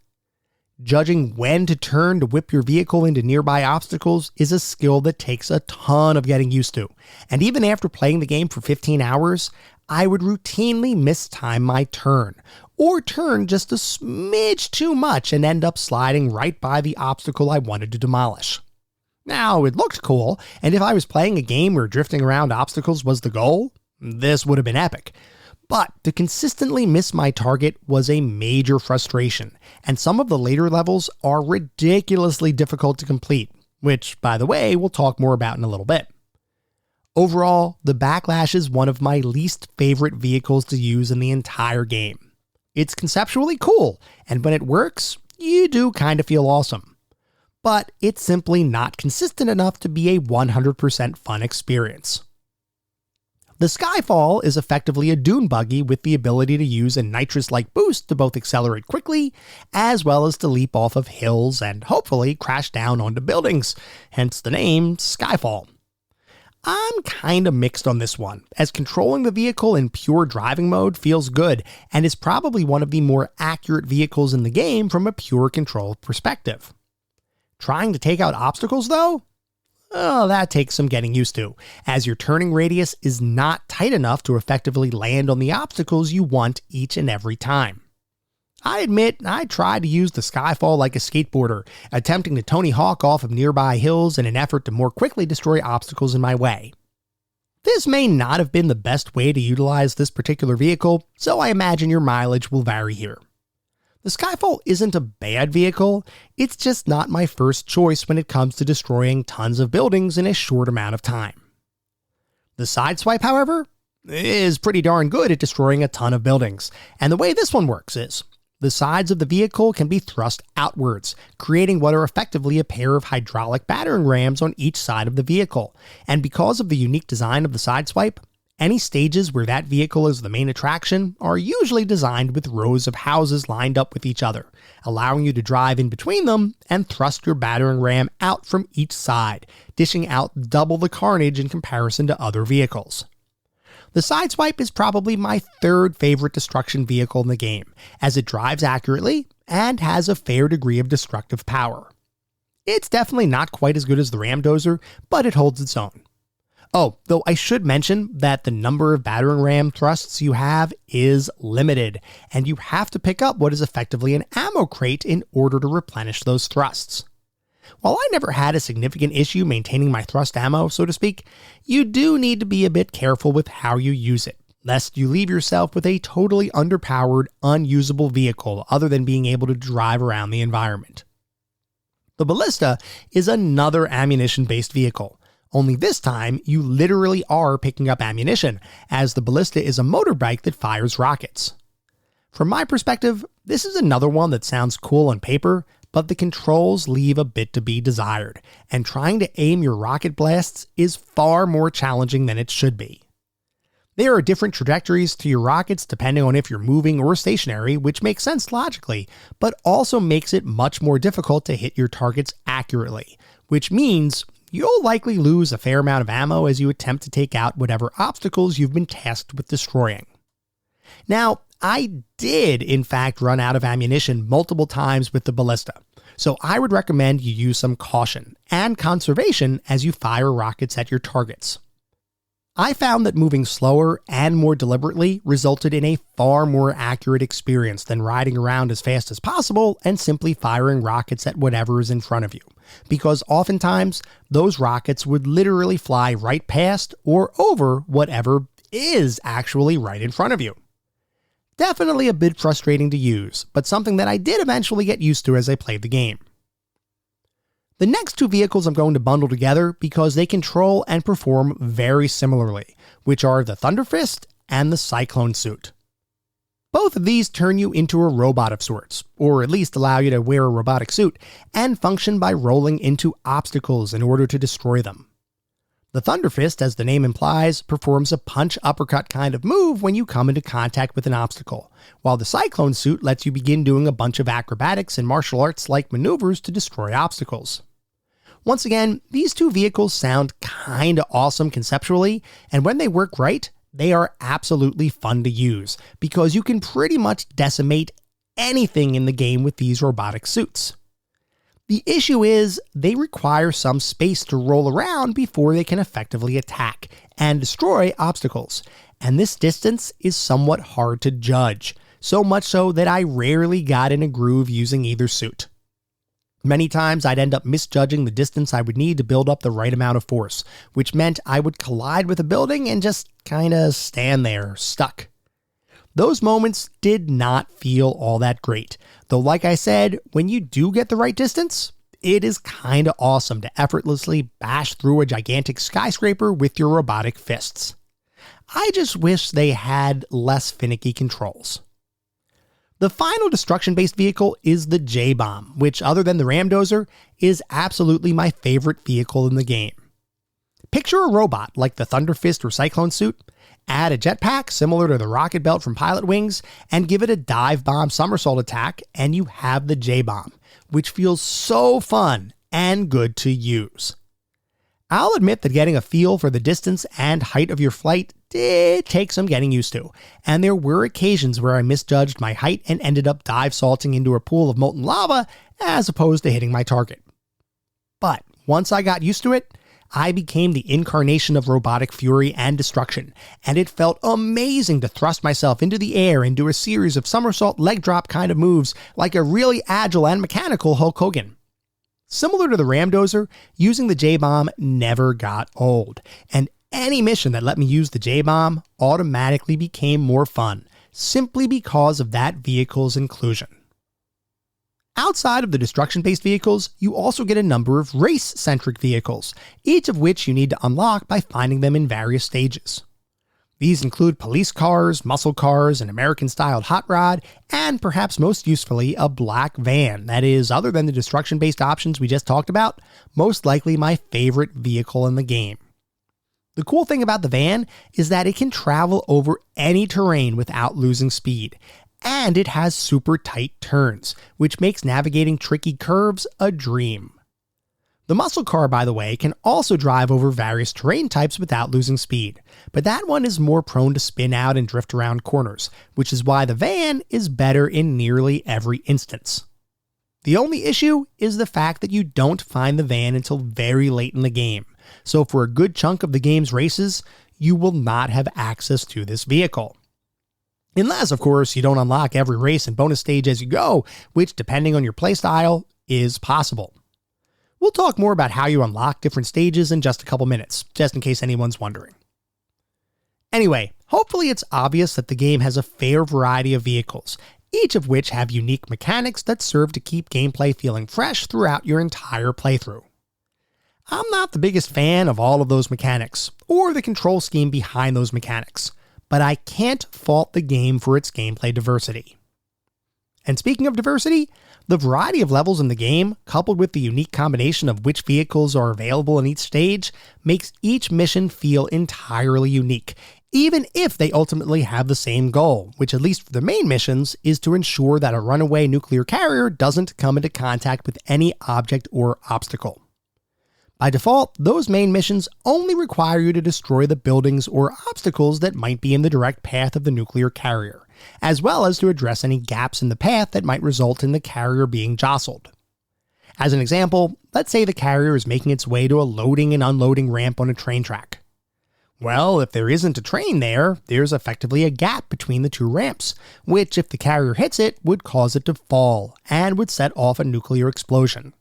Judging when to turn to whip your vehicle into nearby obstacles is a skill that takes a ton of getting used to, and even after playing the game for 15 hours, I would routinely mistime my turn, or turn just a smidge too much and end up sliding right by the obstacle I wanted to demolish. Now, it looked cool, and if I was playing a game where drifting around obstacles was the goal, this would have been epic. But to consistently miss my target was a major frustration, and some of the later levels are ridiculously difficult to complete, which, by the way, we'll talk more about in a little bit. Overall, the Backlash is one of my least favorite vehicles to use in the entire game. It's conceptually cool, and when it works, you do kind of feel awesome. But it's simply not consistent enough to be a 100% fun experience. The Skyfall is effectively a dune buggy with the ability to use a nitrous-like boost to both accelerate quickly, as well as to leap off of hills and hopefully crash down onto buildings, hence the name Skyfall. I'm kinda mixed on this one, as controlling the vehicle in pure driving mode feels good, and is probably one of the more accurate vehicles in the game from a pure control perspective. Trying to take out obstacles though? Oh, that takes some getting used to, as your turning radius is not tight enough to effectively land on the obstacles you want each and every time. I admit I tried to use the Skyfall like a skateboarder, attempting to Tony Hawk off of nearby hills in an effort to more quickly destroy obstacles in my way. This may not have been the best way to utilize this particular vehicle, so I imagine your mileage will vary here. The Skyfall isn't a bad vehicle, it's just not my first choice when it comes to destroying tons of buildings in a short amount of time. The Sideswipe, however, is pretty darn good at destroying a ton of buildings, and the way this one works is, the sides of the vehicle can be thrust outwards, creating what are effectively a pair of hydraulic battering rams on each side of the vehicle, and because of the unique design of the Sideswipe, any stages where that vehicle is the main attraction are usually designed with rows of houses lined up with each other, allowing you to drive in between them and thrust your battering ram out from each side, dishing out double the carnage in comparison to other vehicles. The Sideswipe is probably my third favorite destruction vehicle in the game, as it drives accurately and has a fair degree of destructive power. It's definitely not quite as good as the Ramdozer, but it holds its own. Oh, though I should mention that the number of battering ram thrusts you have is limited, and you have to pick up what is effectively an ammo crate in order to replenish those thrusts. While I never had a significant issue maintaining my thrust ammo, so to speak, you do need to be a bit careful with how you use it, lest you leave yourself with a totally underpowered, unusable vehicle other than being able to drive around the environment. The Ballista is another ammunition-based vehicle. Only this time, you literally are picking up ammunition, as the Ballista is a motorbike that fires rockets. From my perspective, this is another one that sounds cool on paper, but the controls leave a bit to be desired, and trying to aim your rocket blasts is far more challenging than it should be. There are different trajectories to your rockets depending on if you're moving or stationary, which makes sense logically, but also makes it much more difficult to hit your targets accurately, which means you'll likely lose a fair amount of ammo as you attempt to take out whatever obstacles you've been tasked with destroying. Now, I did in fact run out of ammunition multiple times with the Ballista, so I would recommend you use some caution and conservation as you fire rockets at your targets. I found that moving slower and more deliberately resulted in a far more accurate experience than riding around as fast as possible and simply firing rockets at whatever is in front of you, because oftentimes those rockets would literally fly right past or over whatever is actually right in front of you. Definitely a bit frustrating to use, but something that I did eventually get used to as I played the game. The next two vehicles I'm going to bundle together because they control and perform very similarly, which are the Thunderfist and the Cyclone Suit. Both of these turn you into a robot of sorts, or at least allow you to wear a robotic suit, and function by rolling into obstacles in order to destroy them. The Thunderfist, as the name implies, performs a punch-uppercut kind of move when you come into contact with an obstacle, while the Cyclone Suit lets you begin doing a bunch of acrobatics and martial arts-like maneuvers to destroy obstacles. Once again, these two vehicles sound kinda awesome conceptually, and when they work right, they are absolutely fun to use, because you can pretty much decimate anything in the game with these robotic suits. The issue is, they require some space to roll around before they can effectively attack and destroy obstacles, and this distance is somewhat hard to judge, so much so that I rarely got in a groove using either suit. Many times I'd end up misjudging the distance I would need to build up the right amount of force, which meant I would collide with a building and just kinda stand there, stuck. Those moments did not feel all that great, though like I said, when you do get the right distance, it is kinda awesome to effortlessly bash through a gigantic skyscraper with your robotic fists. I just wish they had less finicky controls. The final destruction-based vehicle is the J-Bomb, which, other than the Ramdozer, is absolutely my favorite vehicle in the game. Picture a robot like the Thunder Fist or Cyclone suit, add a jetpack similar to the rocket belt from Pilot Wings, and give it a dive bomb somersault attack, and you have the J-Bomb, which feels so fun and good to use. I'll admit that getting a feel for the distance and height of your flight did take some getting used to, and there were occasions where I misjudged my height and ended up dive salting into a pool of molten lava as opposed to hitting my target. But once I got used to it, I became the incarnation of robotic fury and destruction, and it felt amazing to thrust myself into the air and do a series of somersault leg drop kind of moves like a really agile and mechanical Hulk Hogan. Similar to the Ramdozer, using the J-Bomb never got old, and any mission that let me use the J-Bomb automatically became more fun, simply because of that vehicle's inclusion. Outside of the destruction-based vehicles, you also get a number of race-centric vehicles, each of which you need to unlock by finding them in various stages. These include police cars, muscle cars, an American-styled hot rod, and perhaps most usefully, a black van that is, other than the destruction-based options we just talked about, most likely my favorite vehicle in the game. The cool thing about the van is that it can travel over any terrain without losing speed, and it has super tight turns, which makes navigating tricky curves a dream. The muscle car, by the way, can also drive over various terrain types without losing speed, but that one is more prone to spin out and drift around corners, which is why the van is better in nearly every instance. The only issue is the fact that you don't find the van until very late in the game, so for a good chunk of the game's races, you will not have access to this vehicle. Unless, of course, you don't unlock every race and bonus stage as you go, which, depending on your playstyle, is possible. We'll talk more about how you unlock different stages in just a couple minutes, just in case anyone's wondering. Anyway, hopefully it's obvious that the game has a fair variety of vehicles, each of which have unique mechanics that serve to keep gameplay feeling fresh throughout your entire playthrough. I'm not the biggest fan of all of those mechanics, or the control scheme behind those mechanics, but I can't fault the game for its gameplay diversity. And speaking of diversity, the variety of levels in the game, coupled with the unique combination of which vehicles are available in each stage, makes each mission feel entirely unique, even if they ultimately have the same goal, which at least for the main missions is to ensure that a runaway nuclear carrier doesn't come into contact with any object or obstacle. By default, those main missions only require you to destroy the buildings or obstacles that might be in the direct path of the nuclear carrier, as well as to address any gaps in the path that might result in the carrier being jostled. As an example, let's say the carrier is making its way to a loading and unloading ramp on a train track. Well, if there isn't a train there, there's effectively a gap between the two ramps, which, if the carrier hits it, would cause it to fall, and would set off a nuclear explosion.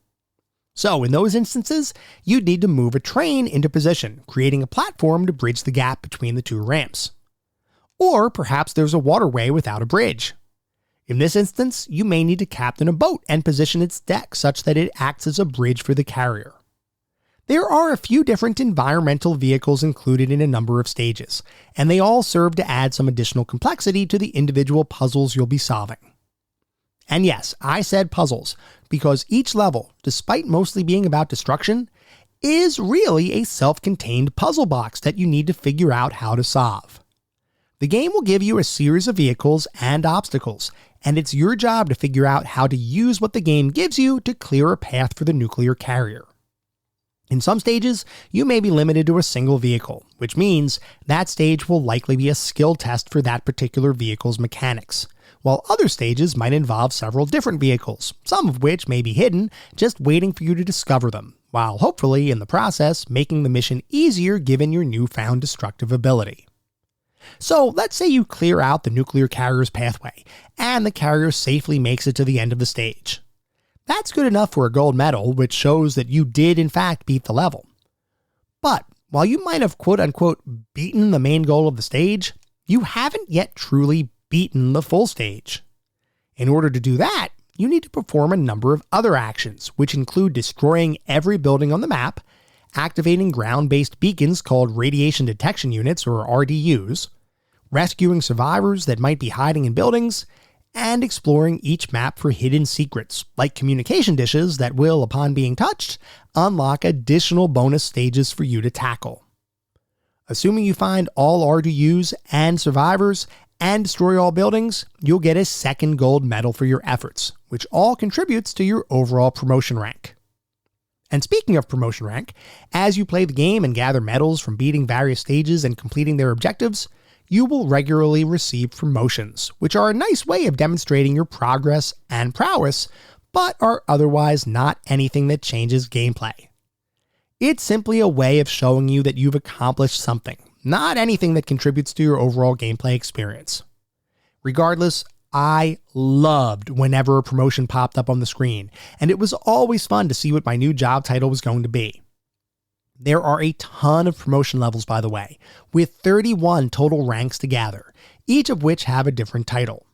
So, in those instances, you'd need to move a train into position, creating a platform to bridge the gap between the two ramps. Or perhaps there's a waterway without a bridge. In this instance, you may need to captain a boat and position its deck such that it acts as a bridge for the carrier. There are a few different environmental vehicles included in a number of stages, and they all serve to add some additional complexity to the individual puzzles you'll be solving. And yes, I said puzzles, because each level, despite mostly being about destruction, is really a self-contained puzzle box that you need to figure out how to solve. The game will give you a series of vehicles and obstacles, and it's your job to figure out how to use what the game gives you to clear a path for the nuclear carrier. In some stages, you may be limited to a single vehicle, which means that stage will likely be a skill test for that particular vehicle's mechanics, while other stages might involve several different vehicles, some of which may be hidden, just waiting for you to discover them, while hopefully, in the process, making the mission easier given your newfound destructive ability. So let's say you clear out the nuclear carrier's pathway, and the carrier safely makes it to the end of the stage. That's good enough for a gold medal, which shows that you did in fact beat the level. But while you might have quote-unquote beaten the main goal of the stage, you haven't yet truly beaten the full stage. In order to do that, you need to perform a number of other actions, which include destroying every building on the map, activating ground-based beacons called radiation detection units or RDUs, rescuing survivors that might be hiding in buildings, and exploring each map for hidden secrets, like communication dishes that will, upon being touched, unlock additional bonus stages for you to tackle. Assuming you find all RDUs and survivors and destroy all buildings, you'll get a second gold medal for your efforts, which all contributes to your overall promotion rank. And speaking of promotion rank, as you play the game and gather medals from beating various stages and completing their objectives, you will regularly receive promotions, which are a nice way of demonstrating your progress and prowess, but are otherwise not anything that changes gameplay. It's simply a way of showing you that you've accomplished something, not anything that contributes to your overall gameplay experience. Regardless, I loved whenever a promotion popped up on the screen, and it was always fun to see what my new job title was going to be. There are a ton of promotion levels, by the way, with 31 total ranks to gather, each of which have a different title.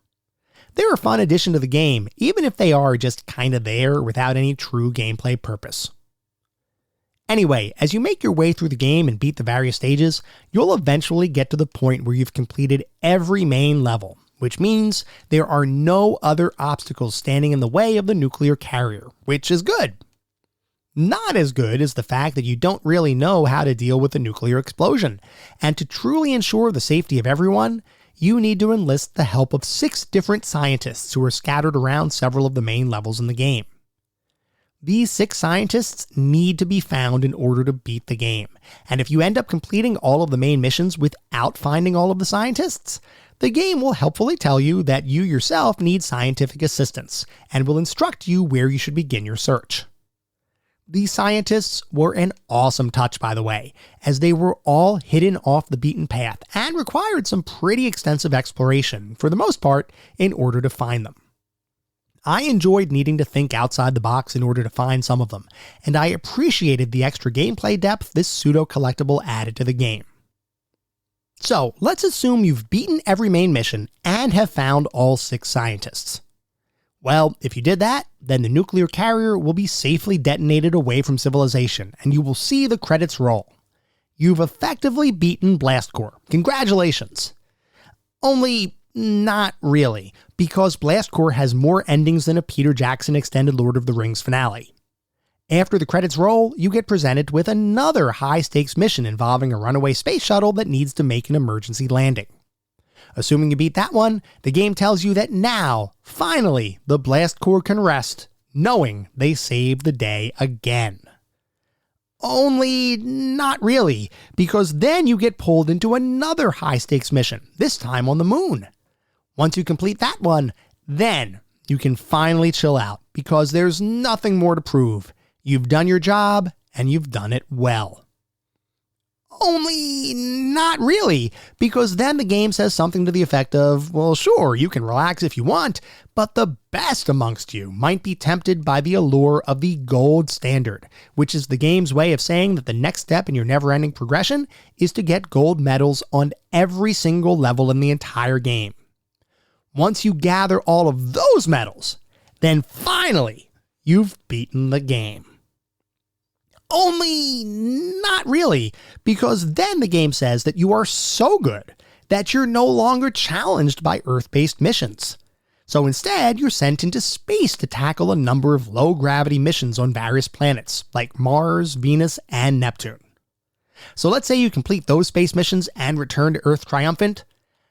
They're a fun addition to the game, even if they are just kinda there without any true gameplay purpose. Anyway, as you make your way through the game and beat the various stages, you'll eventually get to the point where you've completed every main level, which means there are no other obstacles standing in the way of the nuclear carrier, which is good. Not as good is the fact that you don't really know how to deal with a nuclear explosion, and to truly ensure the safety of everyone, you need to enlist the help of 6 different scientists who are scattered around several of the main levels in the game. These 6 scientists need to be found in order to beat the game, and if you end up completing all of the main missions without finding all of the scientists, the game will helpfully tell you that you yourself need scientific assistance, and will instruct you where you should begin your search. These scientists were an awesome touch, by the way, as they were all hidden off the beaten path and required some pretty extensive exploration, for the most part, in order to find them. I enjoyed needing to think outside the box in order to find some of them, and I appreciated the extra gameplay depth this pseudo-collectible added to the game. So, let's assume you've beaten every main mission and have found all 6 scientists. Well, if you did that, then the nuclear carrier will be safely detonated away from civilization, and you will see the credits roll. You've effectively beaten Blast Corps. Congratulations! Only not really, because Blast Corps has more endings than a Peter Jackson extended Lord of the Rings finale. After the credits roll, you get presented with another high-stakes mission involving a runaway space shuttle that needs to make an emergency landing. Assuming you beat that one, the game tells you that now, finally, the Blast Corps can rest, knowing they saved the day again. Only not really, because then you get pulled into another high-stakes mission, this time on the moon. Once you complete that one, then you can finally chill out, because there's nothing more to prove. You've done your job, and you've done it well. Only not really, because then the game says something to the effect of, well, sure, you can relax if you want, but the best amongst you might be tempted by the allure of the gold standard, which is the game's way of saying that the next step in your never-ending progression is to get gold medals on every single level in the entire game. Once you gather all of those medals, then finally, you've beaten the game. Only not really, because then the game says that you are so good that you're no longer challenged by Earth-based missions. So instead, you're sent into space to tackle a number of low-gravity missions on various planets, like Mars, Venus, and Neptune. So let's say you complete those space missions and return to Earth triumphant.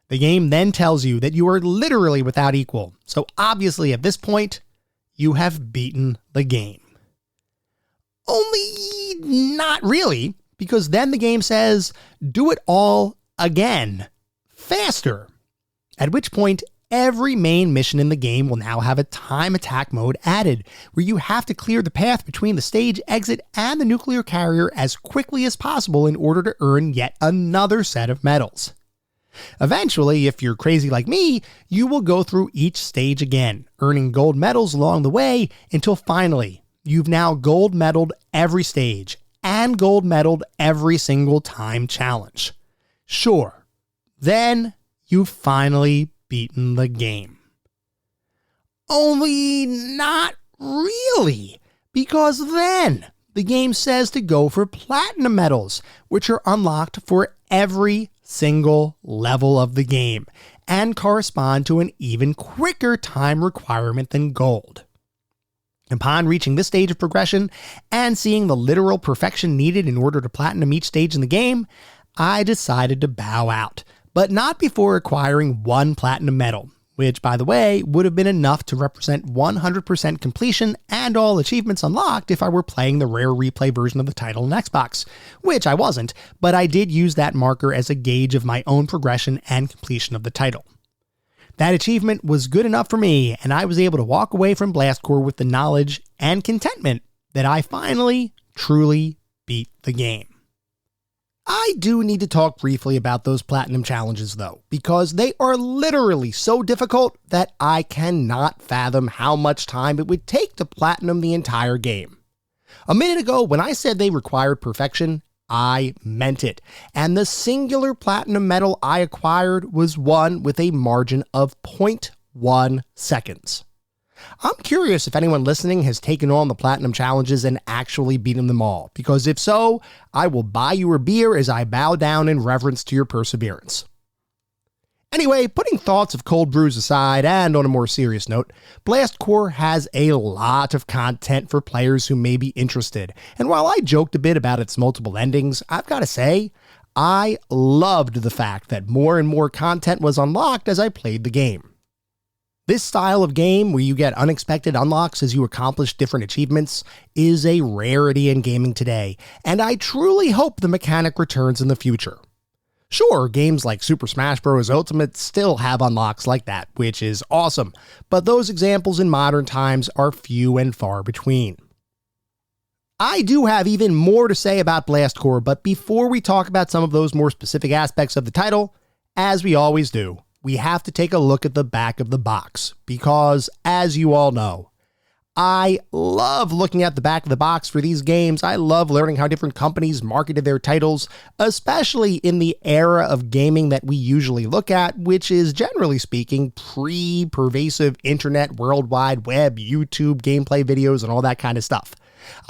The game then tells you that you are literally without equal, so obviously at this point, you have beaten the game. Only not really, because then the game says, do it all again, faster. At which point, every main mission in the game will now have a time attack mode added, where you have to clear the path between the stage exit and the nuclear carrier as quickly as possible in order to earn yet another set of medals. Eventually, if you're crazy like me, you will go through each stage again, earning gold medals along the way until finally, you've now gold medaled every stage and gold medaled every single time challenge. Sure, then you've finally beaten the game. Only not really, because then the game says to go for platinum medals, which are unlocked for every single level of the game and correspond to an even quicker time requirement than gold. Upon reaching this stage of progression and seeing the literal perfection needed in order to platinum each stage in the game, I decided to bow out, but not before acquiring 1 platinum medal, which, by the way, would have been enough to represent 100% completion and all achievements unlocked if I were playing the rare replay version of the title on Xbox, which I wasn't, but I did use that marker as a gauge of my own progression and completion of the title. That achievement was good enough for me, and I was able to walk away from Blastcore with the knowledge and contentment that I finally, truly beat the game. I do need to talk briefly about those platinum challenges though, because they are literally so difficult that I cannot fathom how much time it would take to platinum the entire game. A minute ago, when I said they required perfection, I meant it, and the singular platinum medal I acquired was one with a margin of 0.1 seconds. I'm curious if anyone listening has taken on the platinum challenges and actually beaten them all, because if so, I will buy you a beer as I bow down in reverence to your perseverance. Anyway, putting thoughts of cold brews aside and on a more serious note, Blastcore has a lot of content for players who may be interested, and while I joked a bit about its multiple endings, I've got to say, I loved the fact that more and more content was unlocked as I played the game. This style of game, where you get unexpected unlocks as you accomplish different achievements, is a rarity in gaming today, and I truly hope the mechanic returns in the future. Sure, games like Super Smash Bros. Ultimate still have unlocks like that, which is awesome, but those examples in modern times are few and far between. I do have even more to say about Blastcore, but before we talk about some of those more specific aspects of the title, as we always do, we have to take a look at the back of the box, because, as you all know, I love looking at the back of the box for these games. I love learning how different companies marketed their titles, especially in the era of gaming that we usually look at, which is, generally speaking, pre-pervasive internet, World Wide Web, YouTube, gameplay videos, and all that kind of stuff.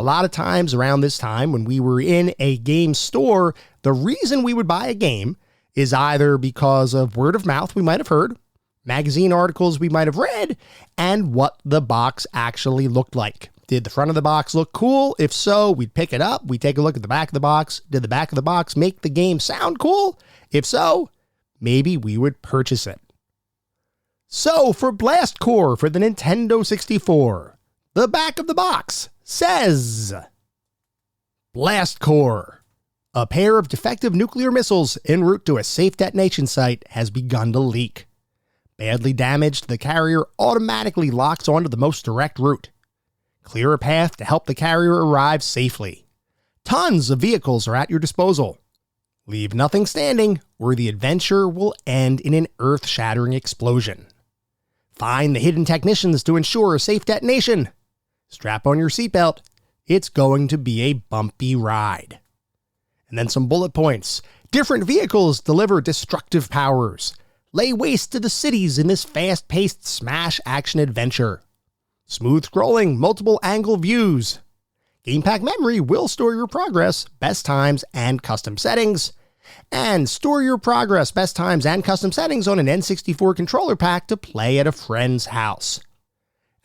A lot of times around this time when we were in a game store, the reason we would buy a game is either because of word of mouth we might have heard, magazine articles we might have read, and what the box actually looked like. Did the front of the box look cool? If so, we'd pick it up, we'd take a look at the back of the box. Did the back of the box make the game sound cool? If so, maybe we would purchase it. So for Blastcore for the Nintendo 64, the back of the box says, Blastcore. A pair of defective nuclear missiles en route to a safe detonation site has begun to leak. Badly damaged, the carrier automatically locks onto the most direct route. Clear a path to help the carrier arrive safely. Tons of vehicles are at your disposal. Leave nothing standing, or the adventure will end in an earth-shattering explosion. Find the hidden technicians to ensure a safe detonation. Strap on your seatbelt. It's going to be a bumpy ride. And then some bullet points. Different vehicles deliver destructive powers. Lay waste to the cities in this fast-paced smash action adventure. Smooth scrolling, multiple angle views. Game Pack Memory will store your progress, best times, and custom settings. And store your progress, best times, and custom settings on an N64 controller pack to play at a friend's house.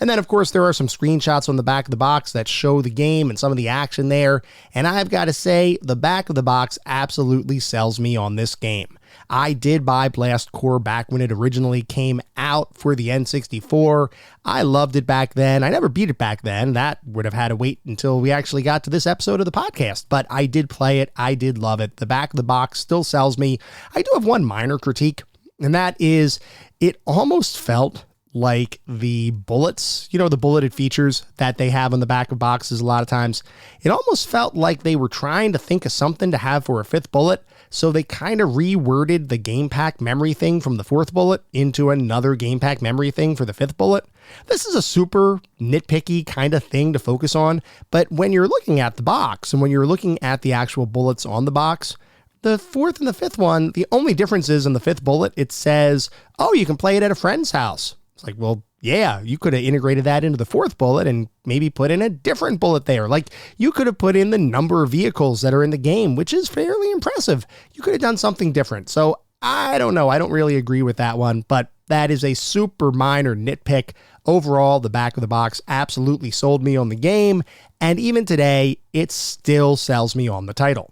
And then, of course, there are some screenshots on the back of the box that show the game and some of the action there. And I've got to say, the back of the box absolutely sells me on this game. I did buy Blastcore back when it originally came out for the N64. I loved it back then. I never beat it back then. That would have had to wait until we actually got to this episode of the podcast. But I did play it. I did love it. The back of the box still sells me. I do have one minor critique, and that is it almost felt like the bullets, the bulleted features that they have on the back of boxes a lot of times. It almost felt like they were trying to think of something to have for a fifth bullet, so they kind of reworded the Game Pack memory thing from the fourth bullet into another Game Pack memory thing for the fifth bullet. This is a super nitpicky kind of thing to focus on, but when you're looking at the box and when you're looking at the actual bullets on the box, the fourth and the fifth one, the only difference is in the fifth bullet, it says, oh, you can play it at a friend's house. It's like, well, Yeah, you could have integrated that into the fourth bullet and maybe put in a different bullet there. Like, you could have put in the number of vehicles that are in the game, which is fairly impressive. You could have done something different. So I don't know. I don't really agree with that one, but that is a super minor nitpick. Overall, the back of the box absolutely sold me on the game, and even today, it still sells me on the title.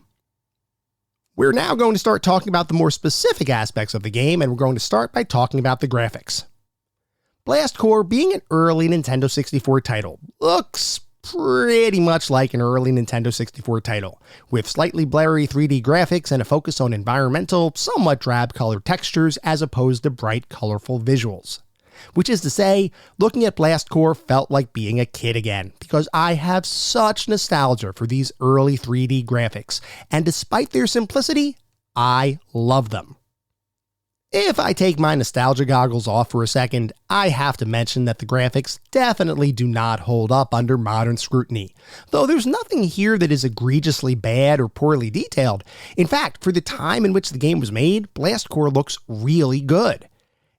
We're now going to start talking about the more specific aspects of the game, and we're going to start by talking about the graphics. Blast Corps, being an early Nintendo 64 title, looks pretty much like an early Nintendo 64 title, with slightly blurry 3D graphics and a focus on environmental, somewhat drab colored textures as opposed to bright, colorful visuals. Which is to say, looking at Blast Corps felt like being a kid again, because I have such nostalgia for these early 3D graphics, and despite their simplicity, I love them. If I take my nostalgia goggles off for a second, I have to mention that the graphics definitely do not hold up under modern scrutiny, though there's nothing here that is egregiously bad or poorly detailed. In fact, for the time in which the game was made, Blast Corps looks really good.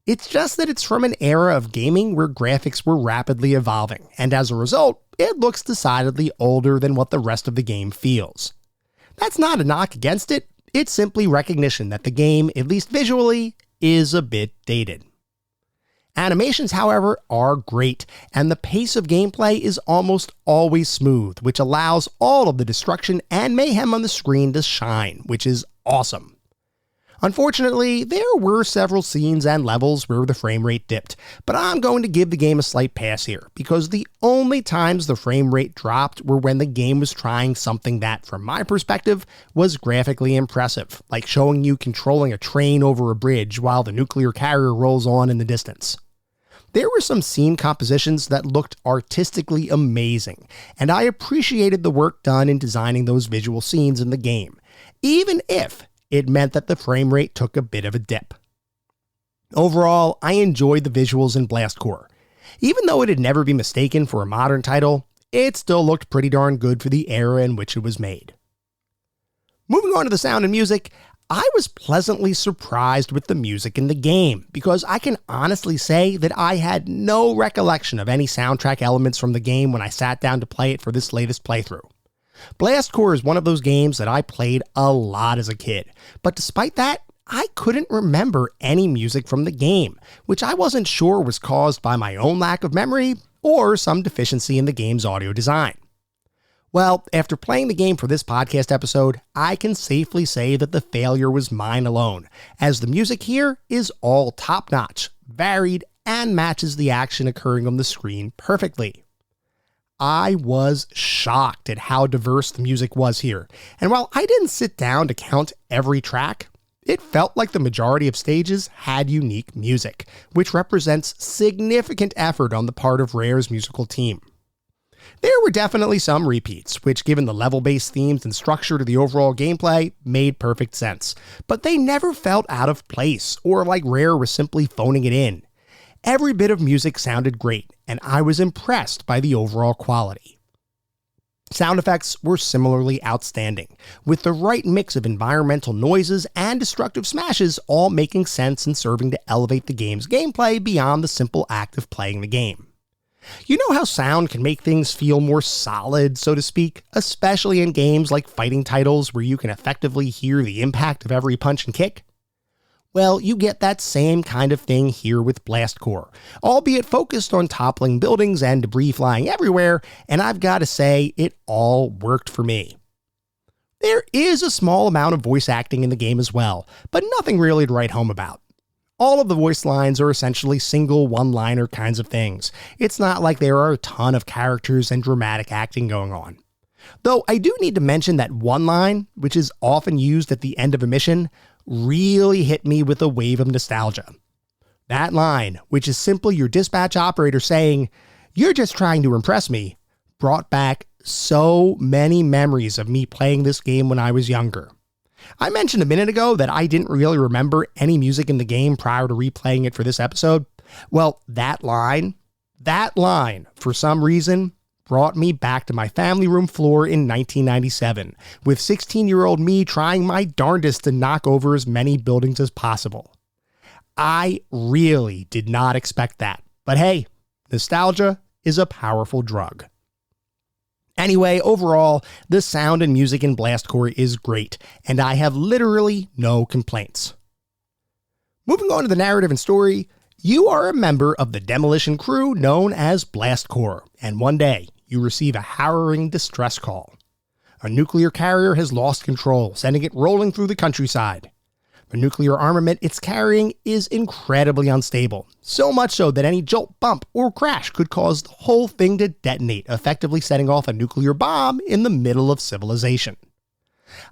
It's just that it's from an era of gaming where graphics were rapidly evolving, and as a result, it looks decidedly older than what the rest of the game feels. That's not a knock against it. It's simply recognition that the game, at least visually, is a bit dated. Animations, however, are great, and the pace of gameplay is almost always smooth, which allows all of the destruction and mayhem on the screen to shine, which is awesome. Unfortunately, there were several scenes and levels where the frame rate dipped, but I'm going to give the game a slight pass here, because the only times the frame rate dropped were when the game was trying something that, from my perspective, was graphically impressive, like showing you controlling a train over a bridge while the nuclear carrier rolls on in the distance. There were some scene compositions that looked artistically amazing, and I appreciated the work done in designing those visual scenes in the game, even if it meant that the frame rate took a bit of a dip. Overall, I enjoyed the visuals in Blast Corps. Even though it had never been mistaken for a modern title, it still looked pretty darn good for the era in which it was made. Moving on to the sound and music, I was pleasantly surprised with the music in the game, because I can honestly say that I had no recollection of any soundtrack elements from the game when I sat down to play it for this latest playthrough. Blast Corps is one of those games that I played a lot as a kid, but despite that, I couldn't remember any music from the game, which I wasn't sure was caused by my own lack of memory or some deficiency in the game's audio design. Well, after playing the game for this podcast episode, I can safely say that the failure was mine alone, as the music here is all top-notch, varied, and matches the action occurring on the screen perfectly. I was shocked at how diverse the music was here, and while I didn't sit down to count every track, it felt like the majority of stages had unique music, which represents significant effort on the part of Rare's musical team. There were definitely some repeats, which, given the level-based themes and structure to the overall gameplay, made perfect sense, but they never felt out of place or like Rare was simply phoning it in. Every bit of music sounded great, and I was impressed by the overall quality. Sound effects were similarly outstanding, with the right mix of environmental noises and destructive smashes all making sense and serving to elevate the game's gameplay beyond the simple act of playing the game. You know how sound can make things feel more solid, so to speak, especially in games like fighting titles where you can effectively hear the impact of every punch and kick? Well, you get that same kind of thing here with Blast Corps, albeit focused on toppling buildings and debris flying everywhere, and I've got to say, it all worked for me. There is a small amount of voice acting in the game as well, but nothing really to write home about. All of the voice lines are essentially single one-liner kinds of things. It's not like there are a ton of characters and dramatic acting going on. Though I do need to mention that one line, which is often used at the end of a mission, really hit me with a wave of nostalgia. That line, which is simply your dispatch operator saying, "You're just trying to impress me," brought back so many memories of me playing this game when I was younger. I mentioned a minute ago that I didn't really remember any music in the game prior to replaying it for this episode. Well, that line, for some reason, brought me back to my family room floor in 1997, with 16-year-old me trying my darndest to knock over as many buildings as possible. I really did not expect that, but hey, Nostalgia is a powerful drug. Anyway, overall, the sound and music in Blast Corps is great, and I have literally no complaints. Moving on to the narrative and story, you are a member of the demolition crew known as Blast Corps, and one day, you receive a harrowing distress call. A nuclear carrier has lost control, sending it rolling through the countryside. The nuclear armament it's carrying is incredibly unstable, so much so that any jolt, bump, or crash could cause the whole thing to detonate, effectively setting off a nuclear bomb in the middle of civilization.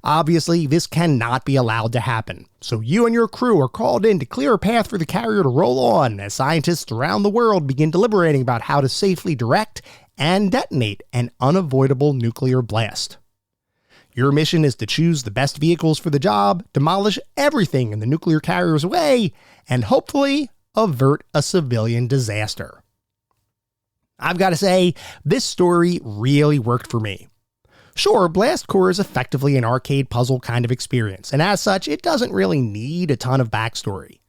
Obviously, this cannot be allowed to happen, so you and your crew are called in to clear a path for the carrier to roll on as scientists around the world begin deliberating about how to safely direct and detonate an unavoidable nuclear blast. Your mission is to choose the best vehicles for the job, demolish everything in the nuclear carrier's way, and hopefully avert a civilian disaster. I've got to say, this story really worked for me. Sure, Blast Corps is effectively an arcade puzzle kind of experience, and as such, it doesn't really need a ton of backstory.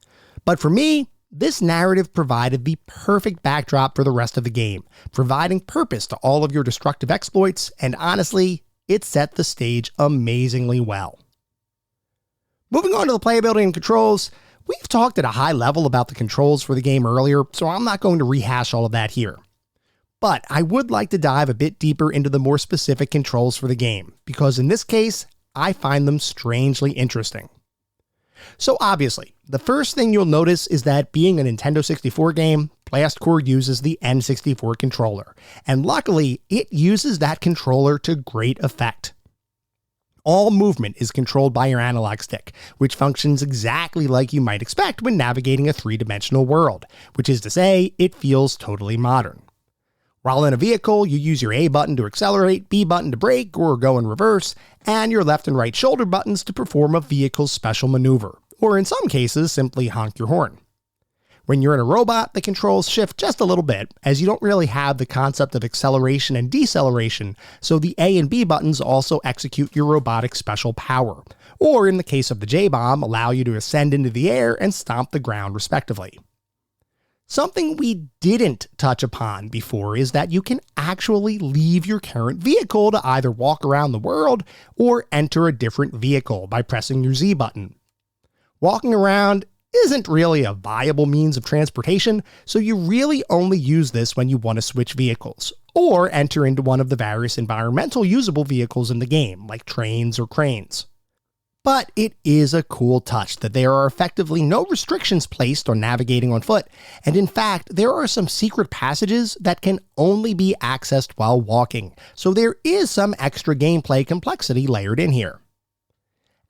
But for me, this narrative provided the perfect backdrop for the rest of the game, providing purpose to all of your destructive exploits, and honestly, it set the stage amazingly well. Moving on to the playability and controls, we've talked at a high level about the controls for the game earlier, so I'm not going to rehash all of that here. But I would like to dive a bit deeper into the more specific controls for the game, because in this case, I find them strangely interesting. So obviously, the first thing you'll notice is that being a Nintendo 64 game, Blast Corps uses the N64 controller, and luckily, it uses that controller to great effect. All movement is controlled by your analog stick, which functions exactly like you might expect when navigating a three-dimensional world, which is to say, it feels totally modern. While in a vehicle, you use your A button to accelerate, B button to brake or go in reverse, and your left and right shoulder buttons to perform a vehicle's special maneuver, or in some cases, simply honk your horn. When you're in a robot, the controls shift just a little bit, as you don't really have the concept of acceleration and deceleration, so the A and B buttons also execute your robotic special power, or in the case of the J-bomb, allow you to ascend into the air and stomp the ground respectively. Something we didn't touch upon before is that you can actually leave your current vehicle to either walk around the world or enter a different vehicle by pressing your Z button. Walking around isn't really a viable means of transportation, so you really only use this when you want to switch vehicles, or enter into one of the various environmental usable vehicles in the game, like trains or cranes. But it is a cool touch that there are effectively no restrictions placed on navigating on foot, and in fact, there are some secret passages that can only be accessed while walking, so there is some extra gameplay complexity layered in here.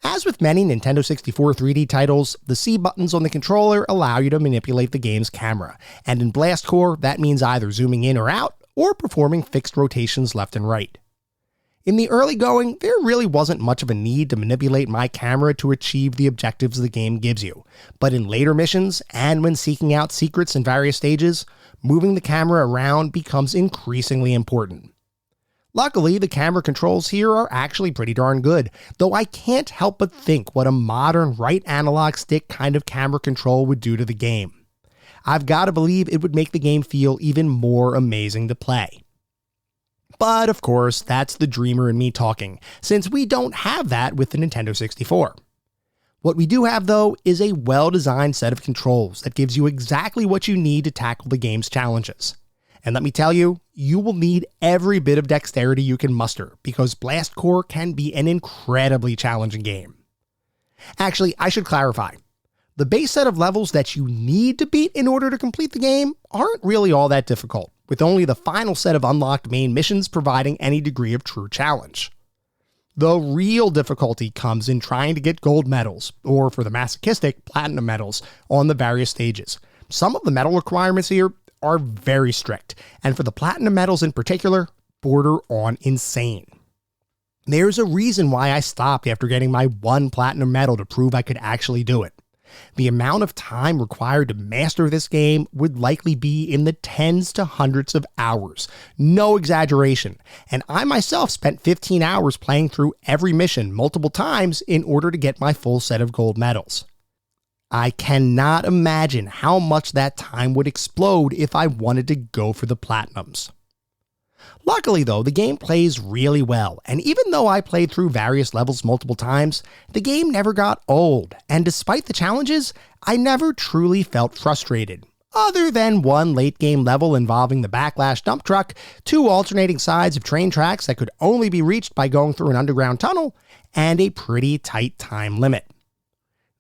As with many Nintendo 64 3D titles, the C buttons on the controller allow you to manipulate the game's camera, and in Blast Corps, that means either zooming in or out, or performing fixed rotations left and right. In the early going, there really wasn't much of a need to manipulate my camera to achieve the objectives the game gives you, but in later missions, and when seeking out secrets in various stages, moving the camera around becomes increasingly important. Luckily, the camera controls here are actually pretty darn good, though I can't help but think what a modern right analog stick kind of camera control would do to the game. I've got to believe it would make the game feel even more amazing to play. But of course, that's the dreamer in me talking, since we don't have that with the Nintendo 64. What we do have, though, is a well-designed set of controls that gives you exactly what you need to tackle the game's challenges. And let me tell you, you will need every bit of dexterity you can muster, because Blast Corps can be an incredibly challenging game. Actually, I should clarify. The base set of levels that you need to beat in order to complete the game aren't really all that difficult, with only the final set of unlocked main missions providing any degree of true challenge. The real difficulty comes in trying to get gold medals, or for the masochistic, platinum medals, on the various stages. Some of the medal requirements here are very strict, and for the platinum medals in particular, border on insane. There's a reason why I stopped after getting my one platinum medal to prove I could actually do it. The amount of time required to master this game would likely be in the tens to hundreds of hours. No exaggeration. And I myself spent 15 hours playing through every mission multiple times in order to get my full set of gold medals. I cannot imagine how much that time would explode if I wanted to go for the platinums. Luckily though, the game plays really well, and even though I played through various levels multiple times, the game never got old, and despite the challenges, I never truly felt frustrated, other than one late game level involving the Backlash dump truck, 2 alternating sides of train tracks that could only be reached by going through an underground tunnel, and a pretty tight time limit.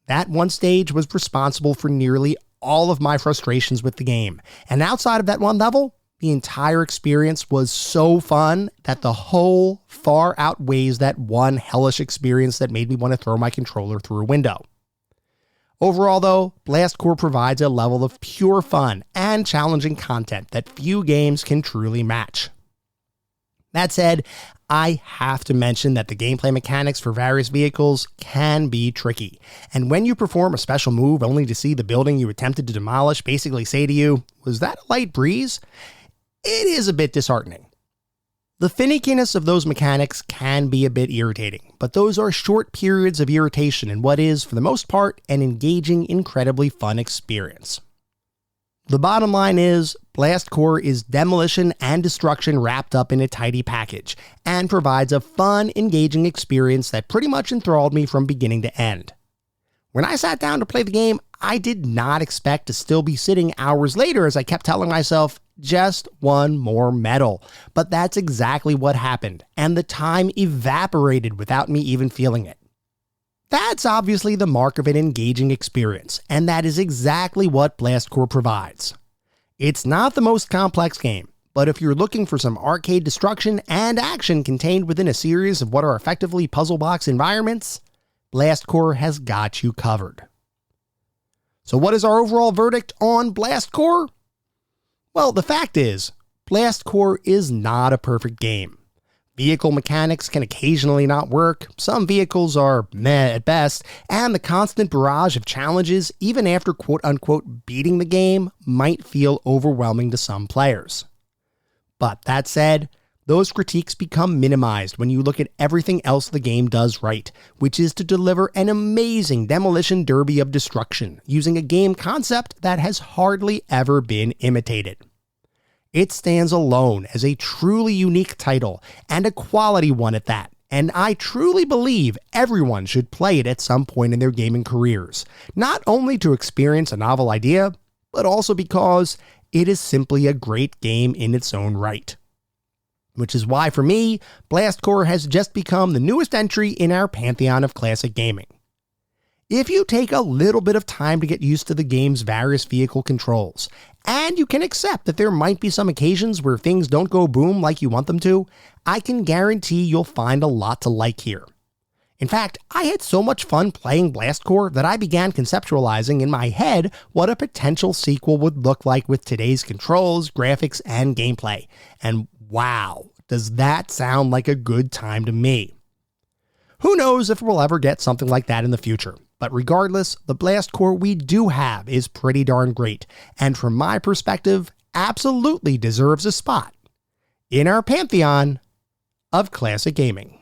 That one stage was responsible for nearly all of my frustrations with the game, and outside of that one level, the entire experience was so fun that the whole far outweighs that one hellish experience that made me want to throw my controller through a window. Overall though, Blast Corps provides a level of pure fun and challenging content that few games can truly match. That said, I have to mention that the gameplay mechanics for various vehicles can be tricky, and when you perform a special move only to see the building you attempted to demolish basically say to you, "Was that a light breeze?" it is a bit disheartening. The finickiness of those mechanics can be a bit irritating, but those are short periods of irritation in what is, for the most part, an engaging, incredibly fun experience. The bottom line is, Blast Corps is demolition and destruction wrapped up in a tidy package, and provides a fun, engaging experience that pretty much enthralled me from beginning to end. When I sat down to play the game, I did not expect to still be sitting hours later as I kept telling myself, just one more medal. But that's exactly what happened, and the time evaporated without me even feeling it. That's obviously the mark of an engaging experience, and that is exactly what Blast Corps provides. It's not the most complex game, but if you're looking for some arcade destruction and action contained within a series of what are effectively puzzle box environments, Blast Corps has got you covered. So what is our overall verdict on Blast Corps? Well, the fact is, Blast Corps is not a perfect game. Vehicle mechanics can occasionally not work, some vehicles are meh at best, and the constant barrage of challenges, even after quote-unquote beating the game, might feel overwhelming to some players. But that said, those critiques become minimized when you look at everything else the game does right, which is to deliver an amazing demolition derby of destruction, using a game concept that has hardly ever been imitated. It stands alone as a truly unique title, and a quality one at that, and I truly believe everyone should play it at some point in their gaming careers, not only to experience a novel idea, but also because it is simply a great game in its own right. Which is why, for me, Blast Corps has just become the newest entry in our pantheon of classic gaming. If you take a little bit of time to get used to the game's various vehicle controls, and you can accept that there might be some occasions where things don't go boom like you want them to, I can guarantee you'll find a lot to like here. In fact, I had so much fun playing Blast Corps that I began conceptualizing in my head what a potential sequel would look like with today's controls, graphics, and gameplay. And wow, does that sound like a good time to me. Who knows if we'll ever get something like that in the future, but regardless, the Blast Corps we do have is pretty darn great, and from my perspective, absolutely deserves a spot in our pantheon of classic gaming.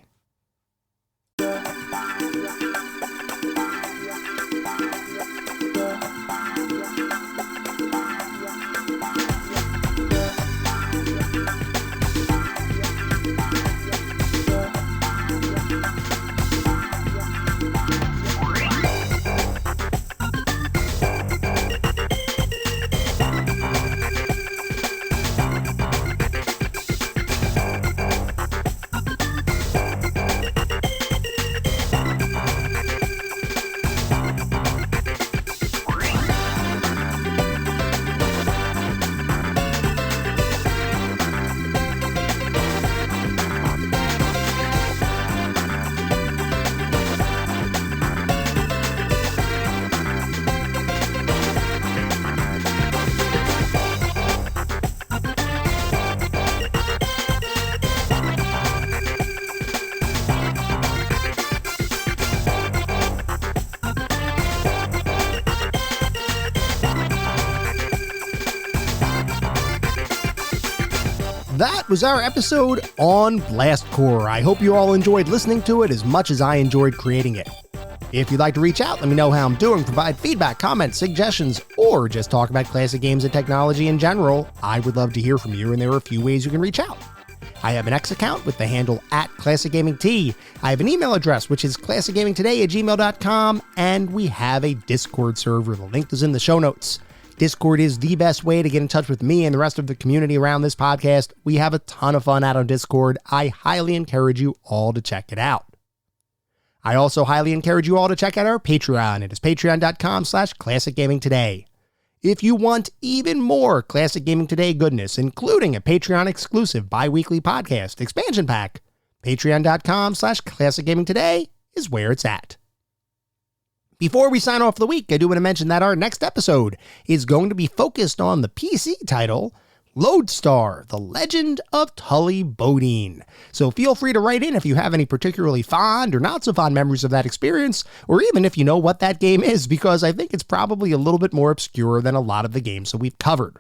That was our episode on Blast Corps. I hope you all enjoyed listening to it as much as I enjoyed creating it. If you'd like to reach out, let me know how I'm doing, provide feedback, comments, suggestions, or just talk about classic games and technology in general, I would love to hear from you, and there are a few ways you can reach out. I have an X account with the handle @ClassicGamingT. I have an email address, which is classicgamingtoday@gmail.com, and we have a Discord server. The link is in the show notes. Discord is the best way to get in touch with me and the rest of the community around this podcast. We have a ton of fun out on Discord. I highly encourage you all to check it out. I also highly encourage you all to check out our Patreon. It is patreon.com/ClassicGamingToday. If you want even more Classic Gaming Today goodness, including a Patreon exclusive bi-weekly podcast expansion pack, patreon.com/ClassicGamingToday is where it's at. Before we sign off for the week, I do want to mention that our next episode is going to be focused on the PC title, Lodestar, The Legend of Tully Bodine. So feel free to write in if you have any particularly fond or not so fond memories of that experience, or even if you know what that game is, because I think it's probably a little bit more obscure than a lot of the games that we've covered.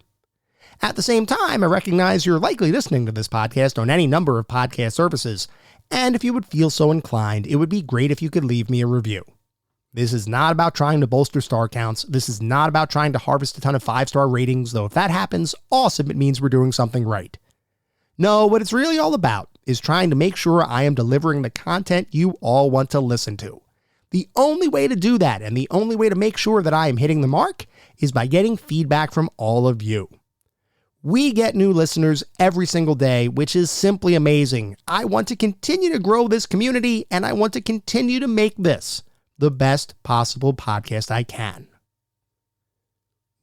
At the same time, I recognize you're likely listening to this podcast on any number of podcast services, and if you would feel so inclined, it would be great if you could leave me a review. This is not about trying to bolster star counts. This is not about trying to harvest a ton of 5-star ratings, though if that happens, awesome, it means we're doing something right. No, what it's really all about is trying to make sure I am delivering the content you all want to listen to. The only way to do that, and the only way to make sure that I am hitting the mark, is by getting feedback from all of you. We get new listeners every single day, which is simply amazing. I want to continue to grow this community, and I want to continue to make this the best possible podcast I can.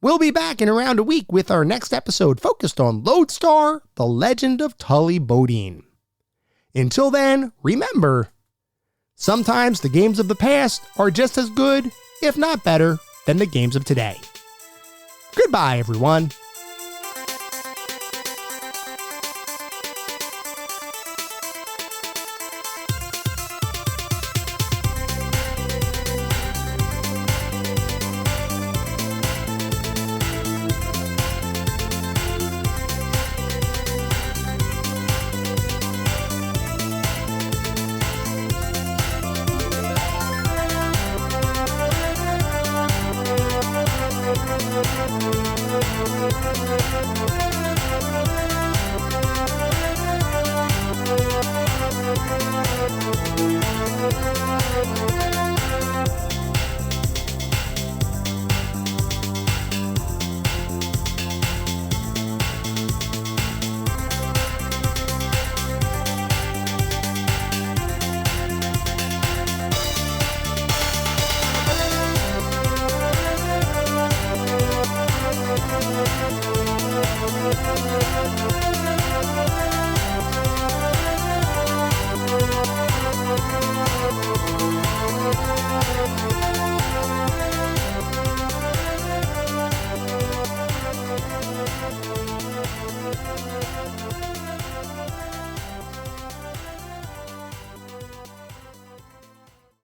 We'll be back in around a week with our next episode focused on Lodestar, The Legend of Tully Bodine. Until then, remember, sometimes the games of the past are just as good, if not better, than the games of today. Goodbye, everyone.